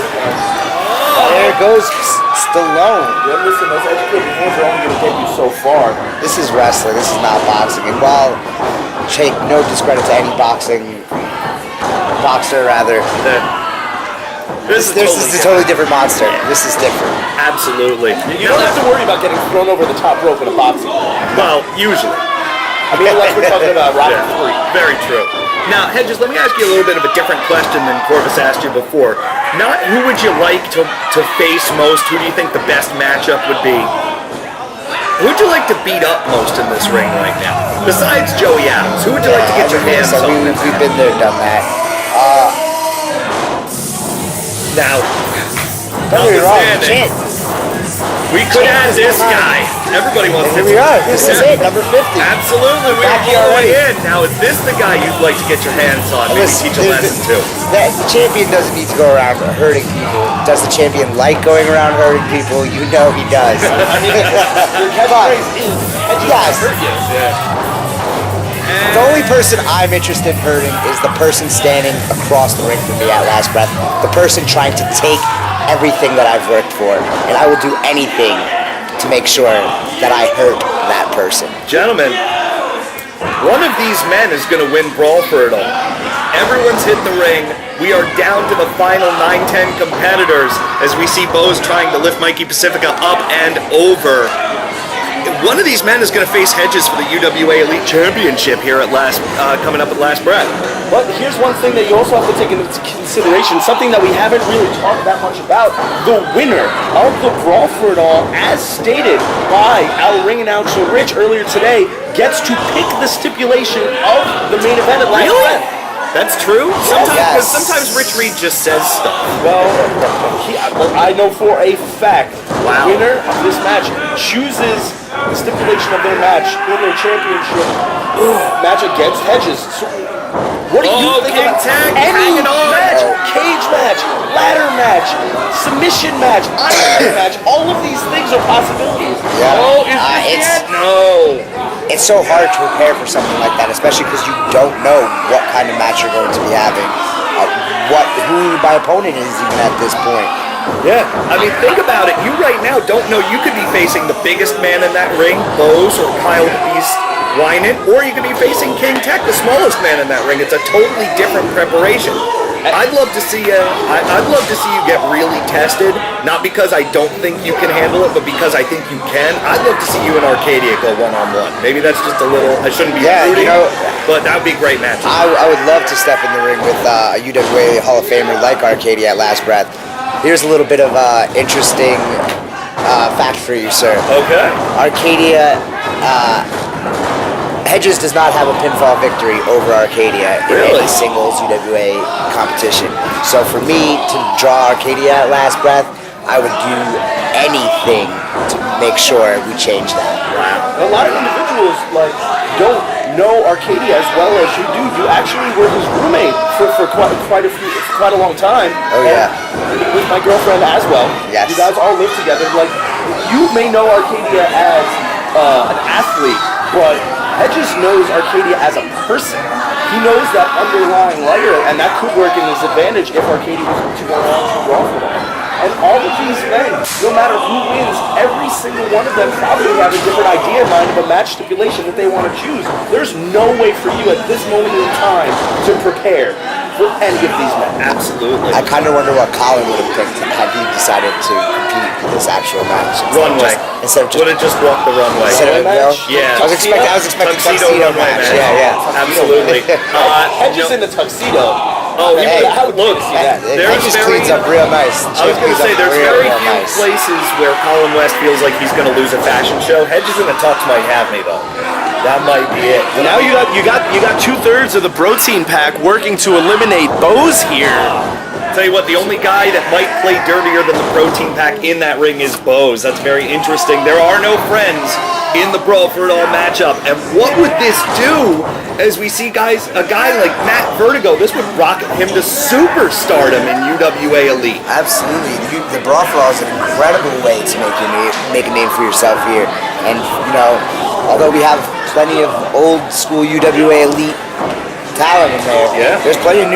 There goes Stallone. Yeah, listen, those educated hands are only going to get you so far. This is wrestling. This is not boxing. And while take no discredit to any boxer, rather. This This is a totally different monster. This is different. Absolutely. You don't have to worry about getting thrown over the top rope in a boxing. Well, usually. I mean, like we're talking about Rocky Yeah, 3. very true. Now, Hedges, let me ask you a little bit of a different question than Corvus asked you before. Not who would you like to face most? Who do you think the best matchup would be? Who would you like to beat up most in this ring right now? Besides Joey Adams, who would you like to get your hands So on? we've been there, done that. Now, Don't get me wrong, notwithstanding, shit. we could add this guy. Everybody wants Here this we are. guy. This is it, number 50. Absolutely, we're Back all the way already. in. Now, is this the guy you'd like to get your hands on? Maybe Listen, teach a lesson to? The champion doesn't need to go around hurting people. Does the champion like going around hurting people? You know he does. Come on. Yes. The only person I'm interested in hurting is the person standing across the ring from me at Last Breath. The person trying to take everything that I've worked for. And I will do anything to make sure that I hurt that person. Gentlemen, one of these men is going to win Brawl for it all. Everyone's hit the ring. We are down to the final 9-10 competitors as we see Bose trying to lift Mikey Pacifica up and over. One of these men is going to face Hedges for the UWA Elite Championship here at coming up at Last Breath. But here's one thing that you also have to take into consideration, something that we haven't really talked that much about. The winner of the Brawl for It All, as stated by our ring announcer Rich earlier today, gets to pick the stipulation of the main event at Last Breath. That's true? Sometimes, Yes. sometimes Rich Reed just says stuff. Well, I know for a fact, Wow. the winner of this match chooses the stipulation of their match in their championship match against Hedges. So, what do you think King about Tag any hanging on. match, cage match, ladder match, submission match, iron Man match? All of these things are possibilities. Yeah. Oh, is this it's it? No. it's so hard to prepare for something like that, especially because you don't know what kind of match you're going to be having, who my opponent is even at this point. Yeah, I mean, think about it. You right now don't know. You could be facing the biggest man in that ring, Bose or Kyle the Beast Winan, or you could be facing King Tech, the smallest man in that ring. It's a totally different preparation. I'd love to see I'd love to see you get really tested. Not because I don't think you can handle it, but because I think you can. I'd love to see you and Arcadia go one-on-one. Maybe that's just a little. I shouldn't be rooting, but that would be a great match. I would love to step in the ring with a UWA Hall of Famer like Arcadia at Last Breath. Here's a little bit of interesting fact for you, sir. Okay. Arcadia, Hedges does not have a pinfall victory over Arcadia in any singles UWA competition. So for me to draw Arcadia at Last Breath, I would do anything to make sure we change that. A lot of individuals don't know Arcadia as well as you do. You actually were his roommate for quite a long time. Oh yeah. And with my girlfriend as well. Yes. You guys all live together. You may know Arcadia as an athlete, but Hedges knows Arcadia as a person. He knows that underlying layer, and that could work in his advantage if Arcadia was to go on to Brawl for It All. And all of these men, no matter who wins, every single one of them probably have a different idea in mind of a match stipulation that they want to choose. There's no way for you at this moment in time to prepare for any of these men. Absolutely. I kind of wonder what Colin would have picked had he decided to compete in this actual match. Runway. Instead of just would have just walked the runway. Instead of, Yeah. I was expecting Tuxedo runway match. match. Yeah. Absolutely. Hedge is in the tuxedo. Oh, Hey, look, It just cleans up real nice. I was going to say, there's very few places where Colin West feels like he's going to lose a fashion show. Hedges in the tux might have me, though. That might be it. Now you got 2/3 of the protein pack working to eliminate Bose here. Tell you what, the only guy that might play dirtier than the protein pack in that ring is Bose. That's very interesting. There are no friends in the Brawl for It All matchup. And what would this do as we see a guy like Matt Vertigo? This would rocket him to superstardom in UWA Elite. Absolutely. The Brawl for All is an incredible way to make a name for yourself here. And, although we have plenty of old school UWA Elite talent in there, there's plenty of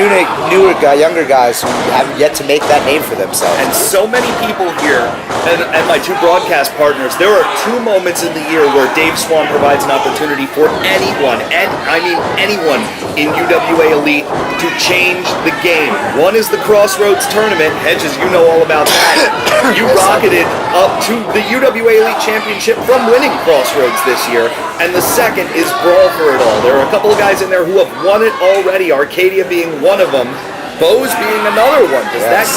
younger guys who have yet to make that name for themselves. And so many people here, and my two broadcast partners, there are two moments in the year where Dave Swan provides an opportunity for anyone, and I mean anyone, in UWA Elite to change the game. One is the Crossroads tournament. Hedges, you know all about that. You rocketed up to the UWA Elite Championship from winning Crossroads this year. And the second is Brawl for It All. There are a couple of guys in there who have won it already, Arcadia being one of them, Bose being another one. Does that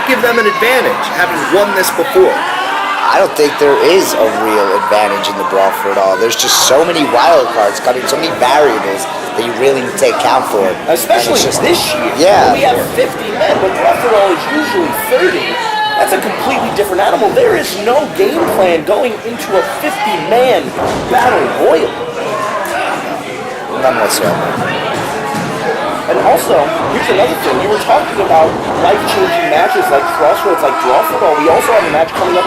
give them an advantage, having won this before? I don't think there is a real advantage in the Brawl for It All. There's just so many wild cards coming, so many variables that you really need to take account for. Especially this year. Yeah. We have 50 men, but Brawl for It All is usually 30. That's a completely different animal. There is no game plan going into a 50-man battle royal. None whatsoever. And also, here's another thing. You were talking about life-changing matches like Crossroads, like Brawl for It All. We also have a match coming up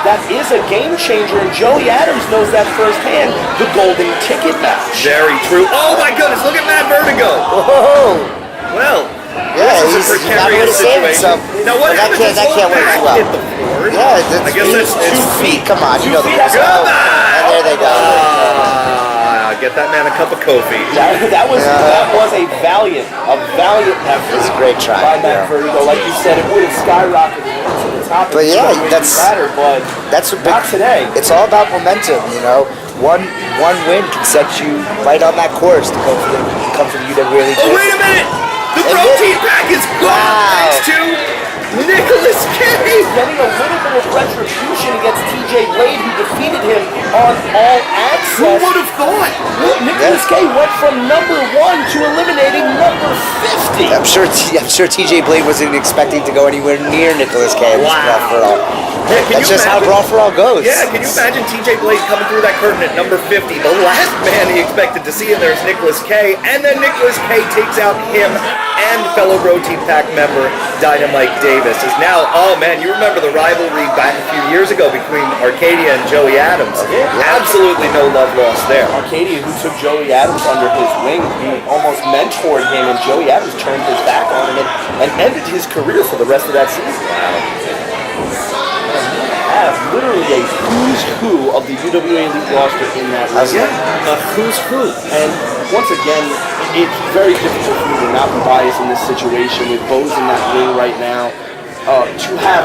that is a game changer, and Joey Adams knows that firsthand. The Golden Ticket match. Very true. Oh my goodness, look at Matt Vertigo. Whoa! Well, Yeah, this is a precarious situation. Now what happens if that can't work back too well. hit the floor? Yeah, I guess that's 2 feet. Come on, you know the feet. rules. And there they go. Get that man a cup of coffee. That was a valiant effort. It's a great try. By Matt Vertigo. Like you said, it would have skyrocketed to the top. But yeah, that's but not today. It's all about momentum, One win can set you right on that course to come from UWA Elite. Oh, wait a minute! The protein pack is gone thanks to Nicholas K. Getting a little bit of retribution against TJ Blade, who defeated him on All Access. Who would have thought? Nicholas K went from number 1 to eliminating number 50. I'm sure TJ Blade wasn't expecting to go anywhere near Nicholas K. in this Brawl for All. That's just how Brawl for All goes. Yeah, can you imagine TJ Blade coming through that curtain at number 50? The last man he expected to see in there is Nicholas K. And then Nicholas K takes out him and fellow Protein Pack member Dynamite Davis. Is now, oh man, you remember the rivalry back a few years ago between Arcadia and Joey Adams. Absolutely no love lost there. Arcadia, who took Joey Adams under his wing, he almost mentored him, and Joey Adams turned his back on him and ended his career for the rest of that season. Have literally a who's who of the UWA Elite roster in that ring. A who's who. And once again, it's very difficult for me to not be biased in this situation with Bose in that ring right now. To have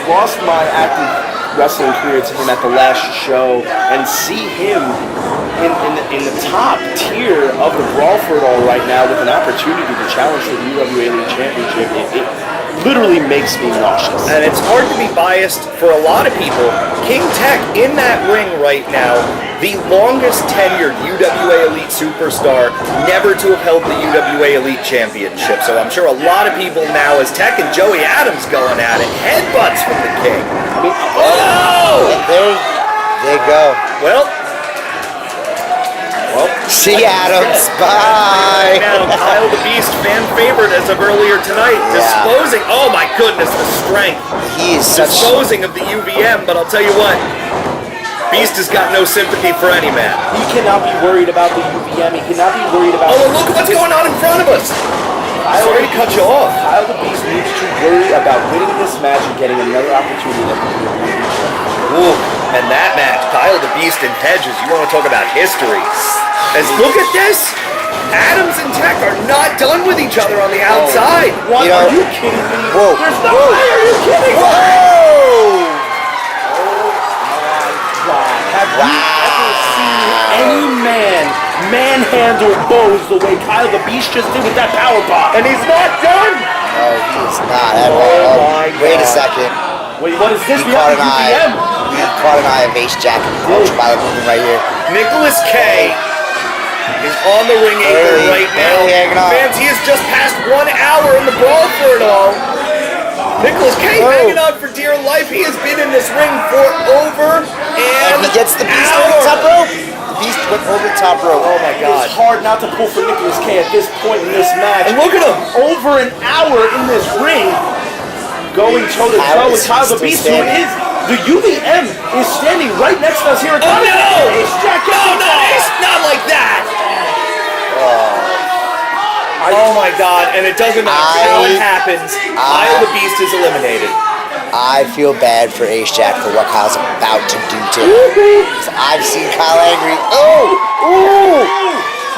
lost my active wrestling career to him at the last show and see him in the top tier of the Brawl for It All right now with an opportunity to challenge for the UWA Elite Championship, it literally makes me nauseous. And it's hard to be biased for a lot of people. King Tech in that ring right now, the longest tenured UWA Elite superstar never to have held the UWA Elite Championship. So I'm sure a lot of people now, as Tech and Joey Adams going at it, headbutts from the King. There they go. Well, see Adams. Bye. Now, Kyle the Beast, fan favorite as of earlier tonight, disposing. Oh my goodness, the strength. He is disposing of the UVM, but I'll tell you what, Beast has got no sympathy for any man. He cannot be worried about the UVM. He cannot be worried about. Oh, look what's going on in front of us. Sorry to cut you off. Kyle the Beast needs to worry about winning this match and getting another opportunity. Ooh, and that match, Kyle the Beast and Hedges, you want to talk about history. Look at this. Adams and Tech are not done with each other on the outside. What? You know, Are you kidding me? Whoa. There's no way. Are you kidding me? Whoa! Have you ever seen any man manhandle Bose the way Kyle the Beast just did with that power bomb? And he's not done. No, he's not at Oh all. my Wait a God. second. Wait, what is this? He We caught have an a eye. UVM. He caught an eye of Ace Jack and ultraviolet movement right here. Nicholas K is on the ring apron Barely, right now. barely hanging on. Fans, he has just passed 1 hour in the brawl for it all. Nicholas K hanging on for dear life. He has been in this ring for over And he gets the Beast hour. over the top rope. The Beast went over the top rope. Oh my God. It's hard not to pull for Nicholas K at this point in this match. And look at him. Over an hour in this ring, going toe to toe with Kyle the Still Beast, who standing. is the UVM is standing right next to us here at Oh Kentucky. no! Ace Jack No, not Ace, not like that. Oh my God! And it doesn't matter how it happens. Kyle the Beast is eliminated. I feel bad for Ace Jack for what Kyle's about to do to him. 'Cause I've seen Kyle angry. Oh! Ooh!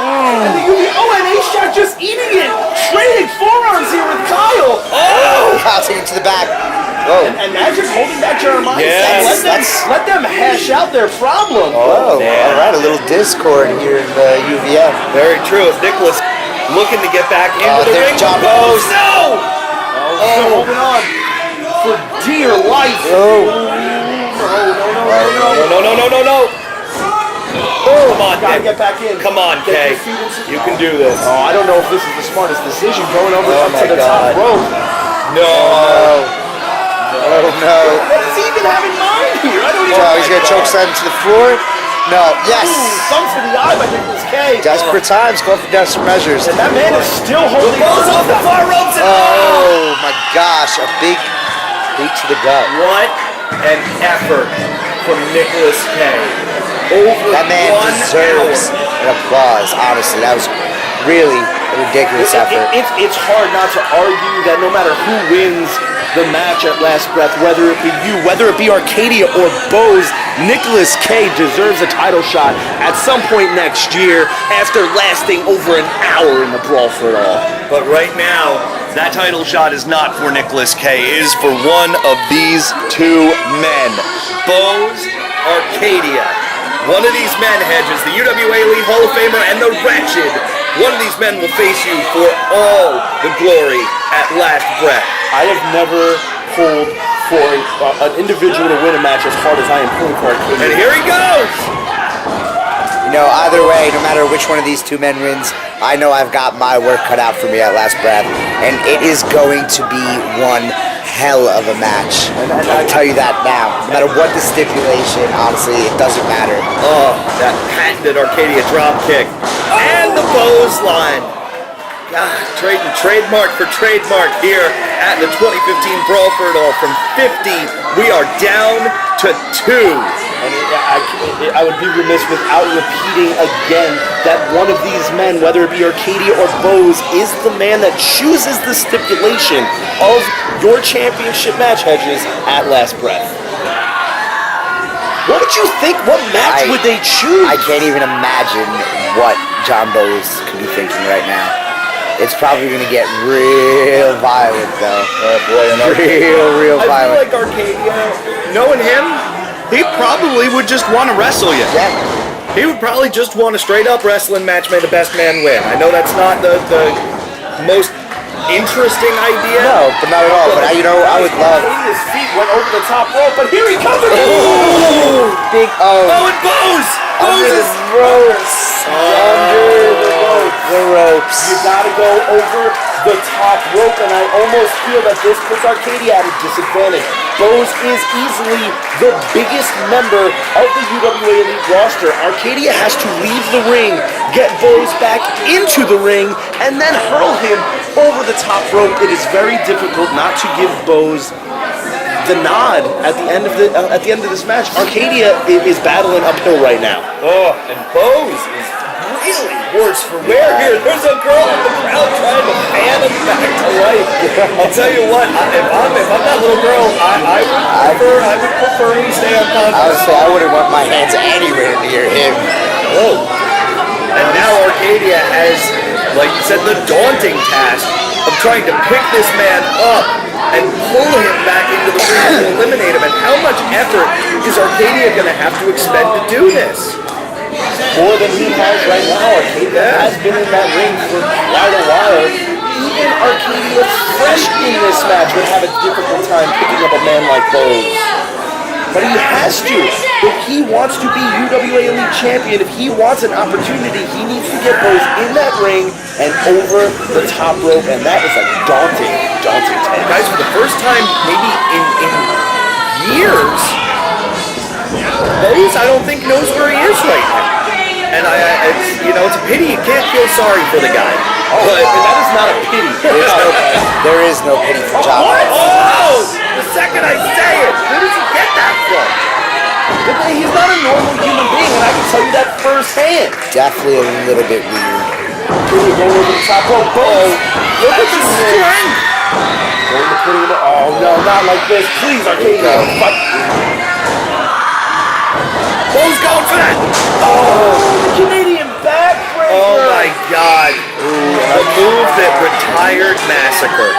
And the UVM, and Ace Jack just eating it, trading forearms here with Kyle. Oh! Kyle taking it to the back. Whoa. And Magic's holding back Jeremiah. Yes, Let them hash out their problem. Oh, man. all right, a little discord here in the UVM. Very true. As Nicholas looking to get back into the there's ring. John Bose. Bose. No! Still holding on for dear life. Oh, No. Come on, Gotta Nick. get back in. Come on, Get Kay. your feet into- You can do this. Oh, I don't know if this is the smartest decision going over Oh up my to the God. top rope. No. oh no. What does he even have in mind here? I don't even Oh, he's gonna choke slam to the floor. No, yes. Thumb for the eye by Nicholas K. Desperate times, call for desperate measures. And that man is still holding Bose on. off the far ropes and Oh my gosh, a big boot to the gut. what an effort from Nicholas K. Over That man 1 deserves hour. an applause, honestly. That was really a ridiculous effort. It's hard not to argue that no matter who wins the match at Last Breath, whether it be you, whether it be Arcadia or Bose, Nicholas K deserves a title shot at some point next year after lasting over an hour in the Brawl for It All. But right now, that title shot is not for Nicholas K. It is for one of these two men. Bose Arcadia. One of these men, Hedges, the UWA Elite Hall of Famer and the Wretched. One of these men will face you for all the glory at Last Breath. I have never pulled for an individual to win a match as hard as I am pulling for Arcadia. And here he goes! You know, either way, no matter which one of these two men wins, I know I've got my work cut out for me at Last Breath, and it is going to be one hell of a match. I'll tell you that now. No matter what the stipulation, honestly, it doesn't matter. Oh, that patented Arcadia drop kick. And the Bose line. God, trading trademark for trademark here at the 2015 Brawl for It All. From 50, we are down to 2. And I would be remiss without repeating again that one of these men, whether it be Arcadia or Bose, is the man that chooses the stipulation of your championship match, Hedges, at Last Breath. What would you think? What match would they choose? I can't even imagine what John Bose could be thinking right now. It's probably going to get real violent, though. Oh boy, Real I feel violent. like Arcadia, knowing him, he probably would just want to wrestle you. Yeah. He would probably just want a straight up wrestling match, may the best man win. I know that's not the most interesting idea. No, but not at all. But I would love. Arcadia's feet went over the top rope, but here he comes again! Big Oh, and Bose! under Bose the is... ropes. Under the ropes. The ropes. You gotta go over the top rope, and I almost feel that this puts Arcadia at a disadvantage. Bose is easily the biggest member of the UWA Elite roster. Arcadia has to leave the ring, get Bose back into the ring, and then hurl him over the top rope. It is very difficult not to give Bose the nod at the end of this match. Arcadia is battling uphill right now. Oh, and Bose is really worse for wear here. There's a girl in the crowd trying to fan him back to life. I'll tell you what, if I'm that little girl, I would prefer he stay unconscious. I would say I wouldn't want my hands anywhere near him. Whoa. And now Arcadia has, like you said, the daunting task of trying to pick this man up and pull him back into the ring and eliminate him. And how much effort is Arcadia going to have to expend to do this? More than he has right now. Arcadia has been in that ring for quite a while. Even Arcadia, fresh in this match, would have a difficult time picking up a man like Bose. But he has to. If he wants to be UWA Elite Champion, if he wants an opportunity, he needs to get Bose in that ring and over the top rope, and that is a daunting task. Guys, for the first time maybe in years, Bose, I don't think, knows where he is right now. And it's a pity. You can't feel sorry for the guy. But that is not a pity. There is no pity for John. Oh! The second I say it, where did you get that from? He's not a normal human being, and I can tell you that firsthand. Definitely a little bit weird. Really going over the top rope. Bose, look at the strength. Oh no, not like this. Please, Arcadia. Bose going for that. The Canadian backbreaker. Oh my God. The move that retired Massacre.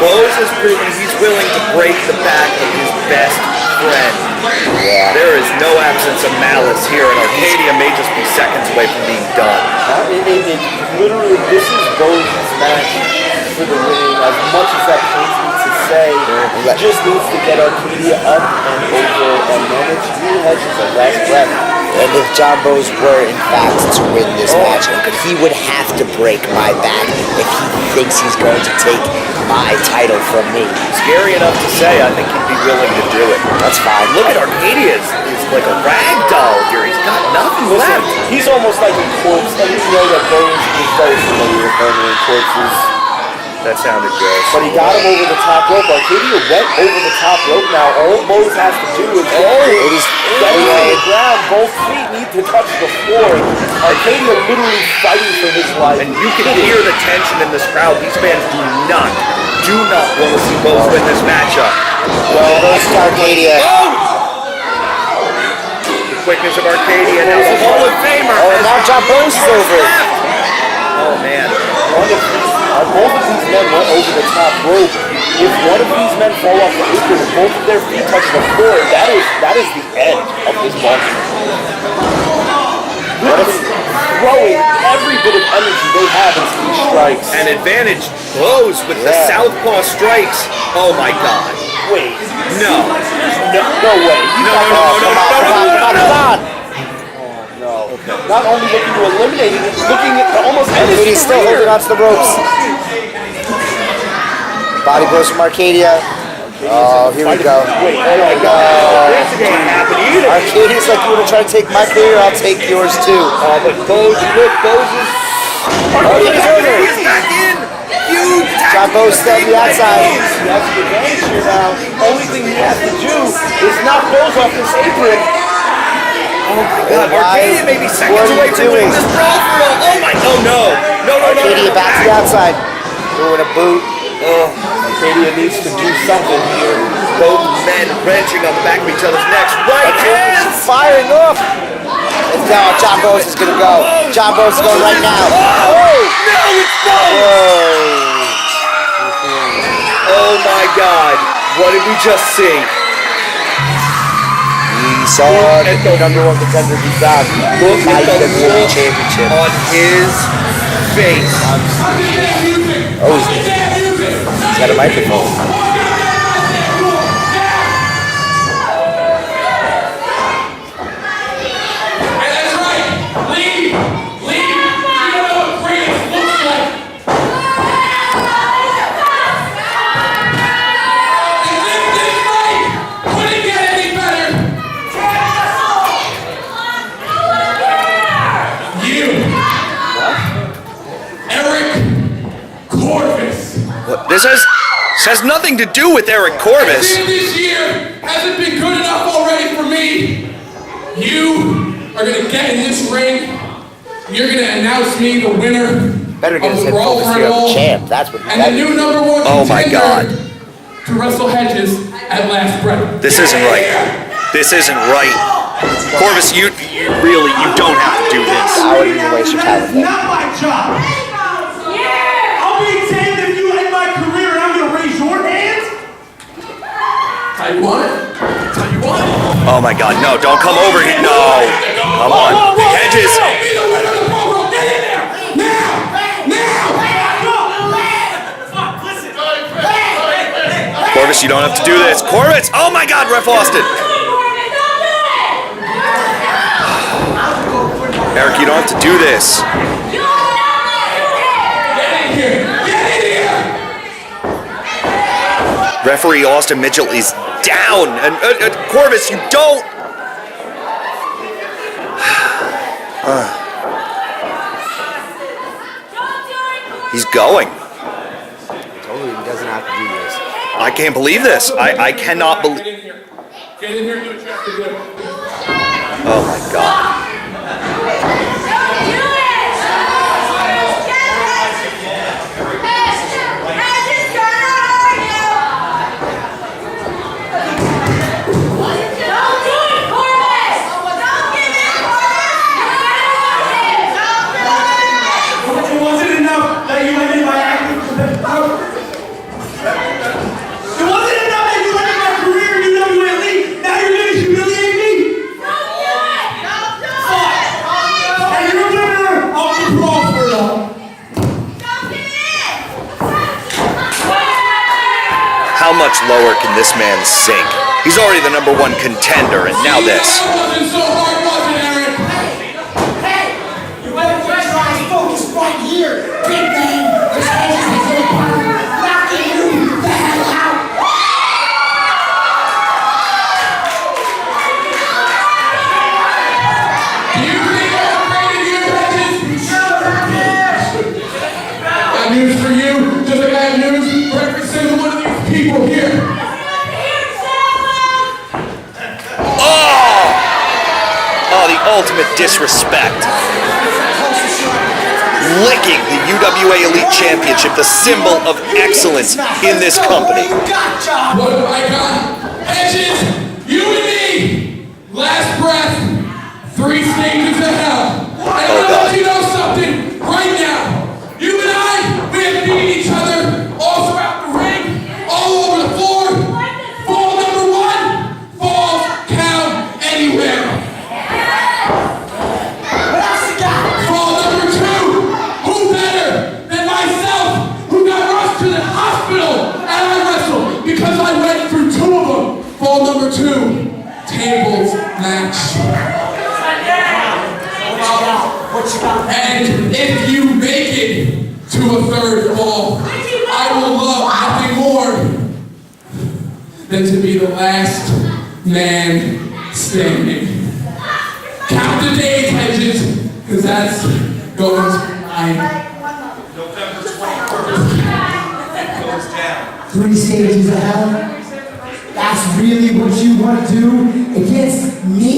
Bose has proven he's willing to break the back of his best friend. Yeah. There is no absence of malice here, and Arcadia may just be seconds away from being done. Literally, this is Bose's match for the winning. As much as that pains me to say, he just needs to get Arcadia up and over, and then it's Drew Hedges' last breath. And if John Bose were, in fact, to win this match, he would have to break my back if he thinks he's going to take my title from me. Scary enough to say, I think he'd be willing to do it. That's fine. Look at Arcadia, is like a rag doll here. He's got nothing left. He's almost like a corpse, and we know that Bose is very familiar with permanent corpses. That sounded gross. But he got him over the top rope. Arcadia went over the top rope now. All Bose has to do is get him on the ground. Both feet need to touch the floor. Arcadia literally fighting for his life. And you can hear the tension in this crowd. These fans do not want to see Bose win this matchup. Well, goes to Arcadia. The quickness of Arcadia. Now the Hall of Famer. Oh, and now John Bose is over. Oh, man. Both of these men went over the top rope. If one of these men fall off the apron and both of their feet touch the floor, that is the end of this ball game. Throwing every bit of energy they have into these strikes. And advantage Bose with the southpaw strikes. Oh my God. Wait. No. No way. No. Not only looking to eliminate it, it's looking at almost end his He's still career. holding onto the ropes. Body blows from Arcadia. Oh, here we go. Wait, oh my God. This ain't happening either. Arcadia's like, you want to try to take my career? I'll take yours too. But Bose is... He's over. He's back in. Huge John Bose still on the outside. He has the advantage here now. Only thing he has to do is knock Bose off this apron. Oh my God, Arcadia may be seconds away from winning this brawl for all. Oh my, no. Arcadia back to the outside. Doing a boot. Arcadia needs to do something here. Both men wrenching on the back of each other's necks. Right hands. Firing off. And now John Bose is going to go. John Bose is going right now. No, it's Bose. Oh my God, what did we just see? We saw the number one contender be back. Look at the UWA look Championship. on his face. Oh, he's got a microphone. This has nothing to do with Eric Corvus. This year hasn't been good enough already for me. You are going to get in this ring you're going to announce me the winner Better get of his the head Brawl focused for here it on the all, champ. That's what and the new #1 Oh my God. contender to wrestle Hedges at Last Breath. This isn't right. This isn't right. Corvus, you don't have to do this. I wouldn't even waste your time with that. Not my job. I'll be damned if you end my career and I'm gonna raise your hands. How you want it? How you want it? Oh my God, no, don't come over here. No. Come on. Hedges. Be the winner of the Brawl for all. Get in there! Now! Corvus, you don't have to do this. Corvus! Oh my God, Ref Austin. Eric, you don't have to do this. Referee Austin Mitchell is down. And Corvus, you don't. He's going. Totally, he doesn't have to do this. I can't believe this. I cannot believe. Get in here. Get in here and do what you have to do. Oh my God. It wasn't enough that you ended my acting. It wasn't enough that you ended my career in UWA Elite. Now you're gonna humiliate me. And you're a winner of the Brawl for it all. How much lower can this man sink? He's already the #1 contender, and now this. It wasn't so hard, was it, Aaron? You better get your eyes focused right here, big man. This Hedges is in a power, knocking you the hell out. You think I upgraded you, Hedges? I have news for you, just like I have news for every single one of these people here. Oh, the ultimate disrespect. Licking the UWA Elite Championship, the symbol of excellence in this company. What have I got? Hedges, you and me, last breath, 3 stages of hell. And I'm Oh, gonna God. let you know something right now. You and I, we have beaten each other all throughout the ring, all over the floor. Fall #1, falls count anywhere. Fall #2, who better than myself, who got rushed to the hospital and I wrestled because I went through 2 of them. Fall #2, tables match. And if you make it to a 3rd fall, I will love nothing more than to be the last man standing. Count the days, Hedges, because that's going to be 3 stages of hell? That's really what you want to do against me?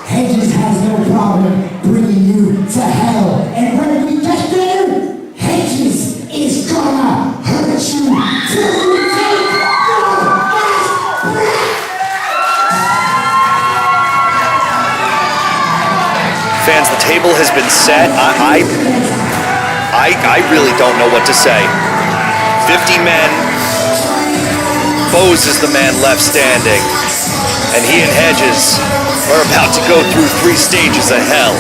Hedges has no problem bringing you to hell. And when we get there, Hedges is gonna hurt you till you take your last breath. Fans, the table has been set. I really don't know what to say. 50 men. Bose is the man left standing. And he and Hedges are about to go through 3 stages of hell.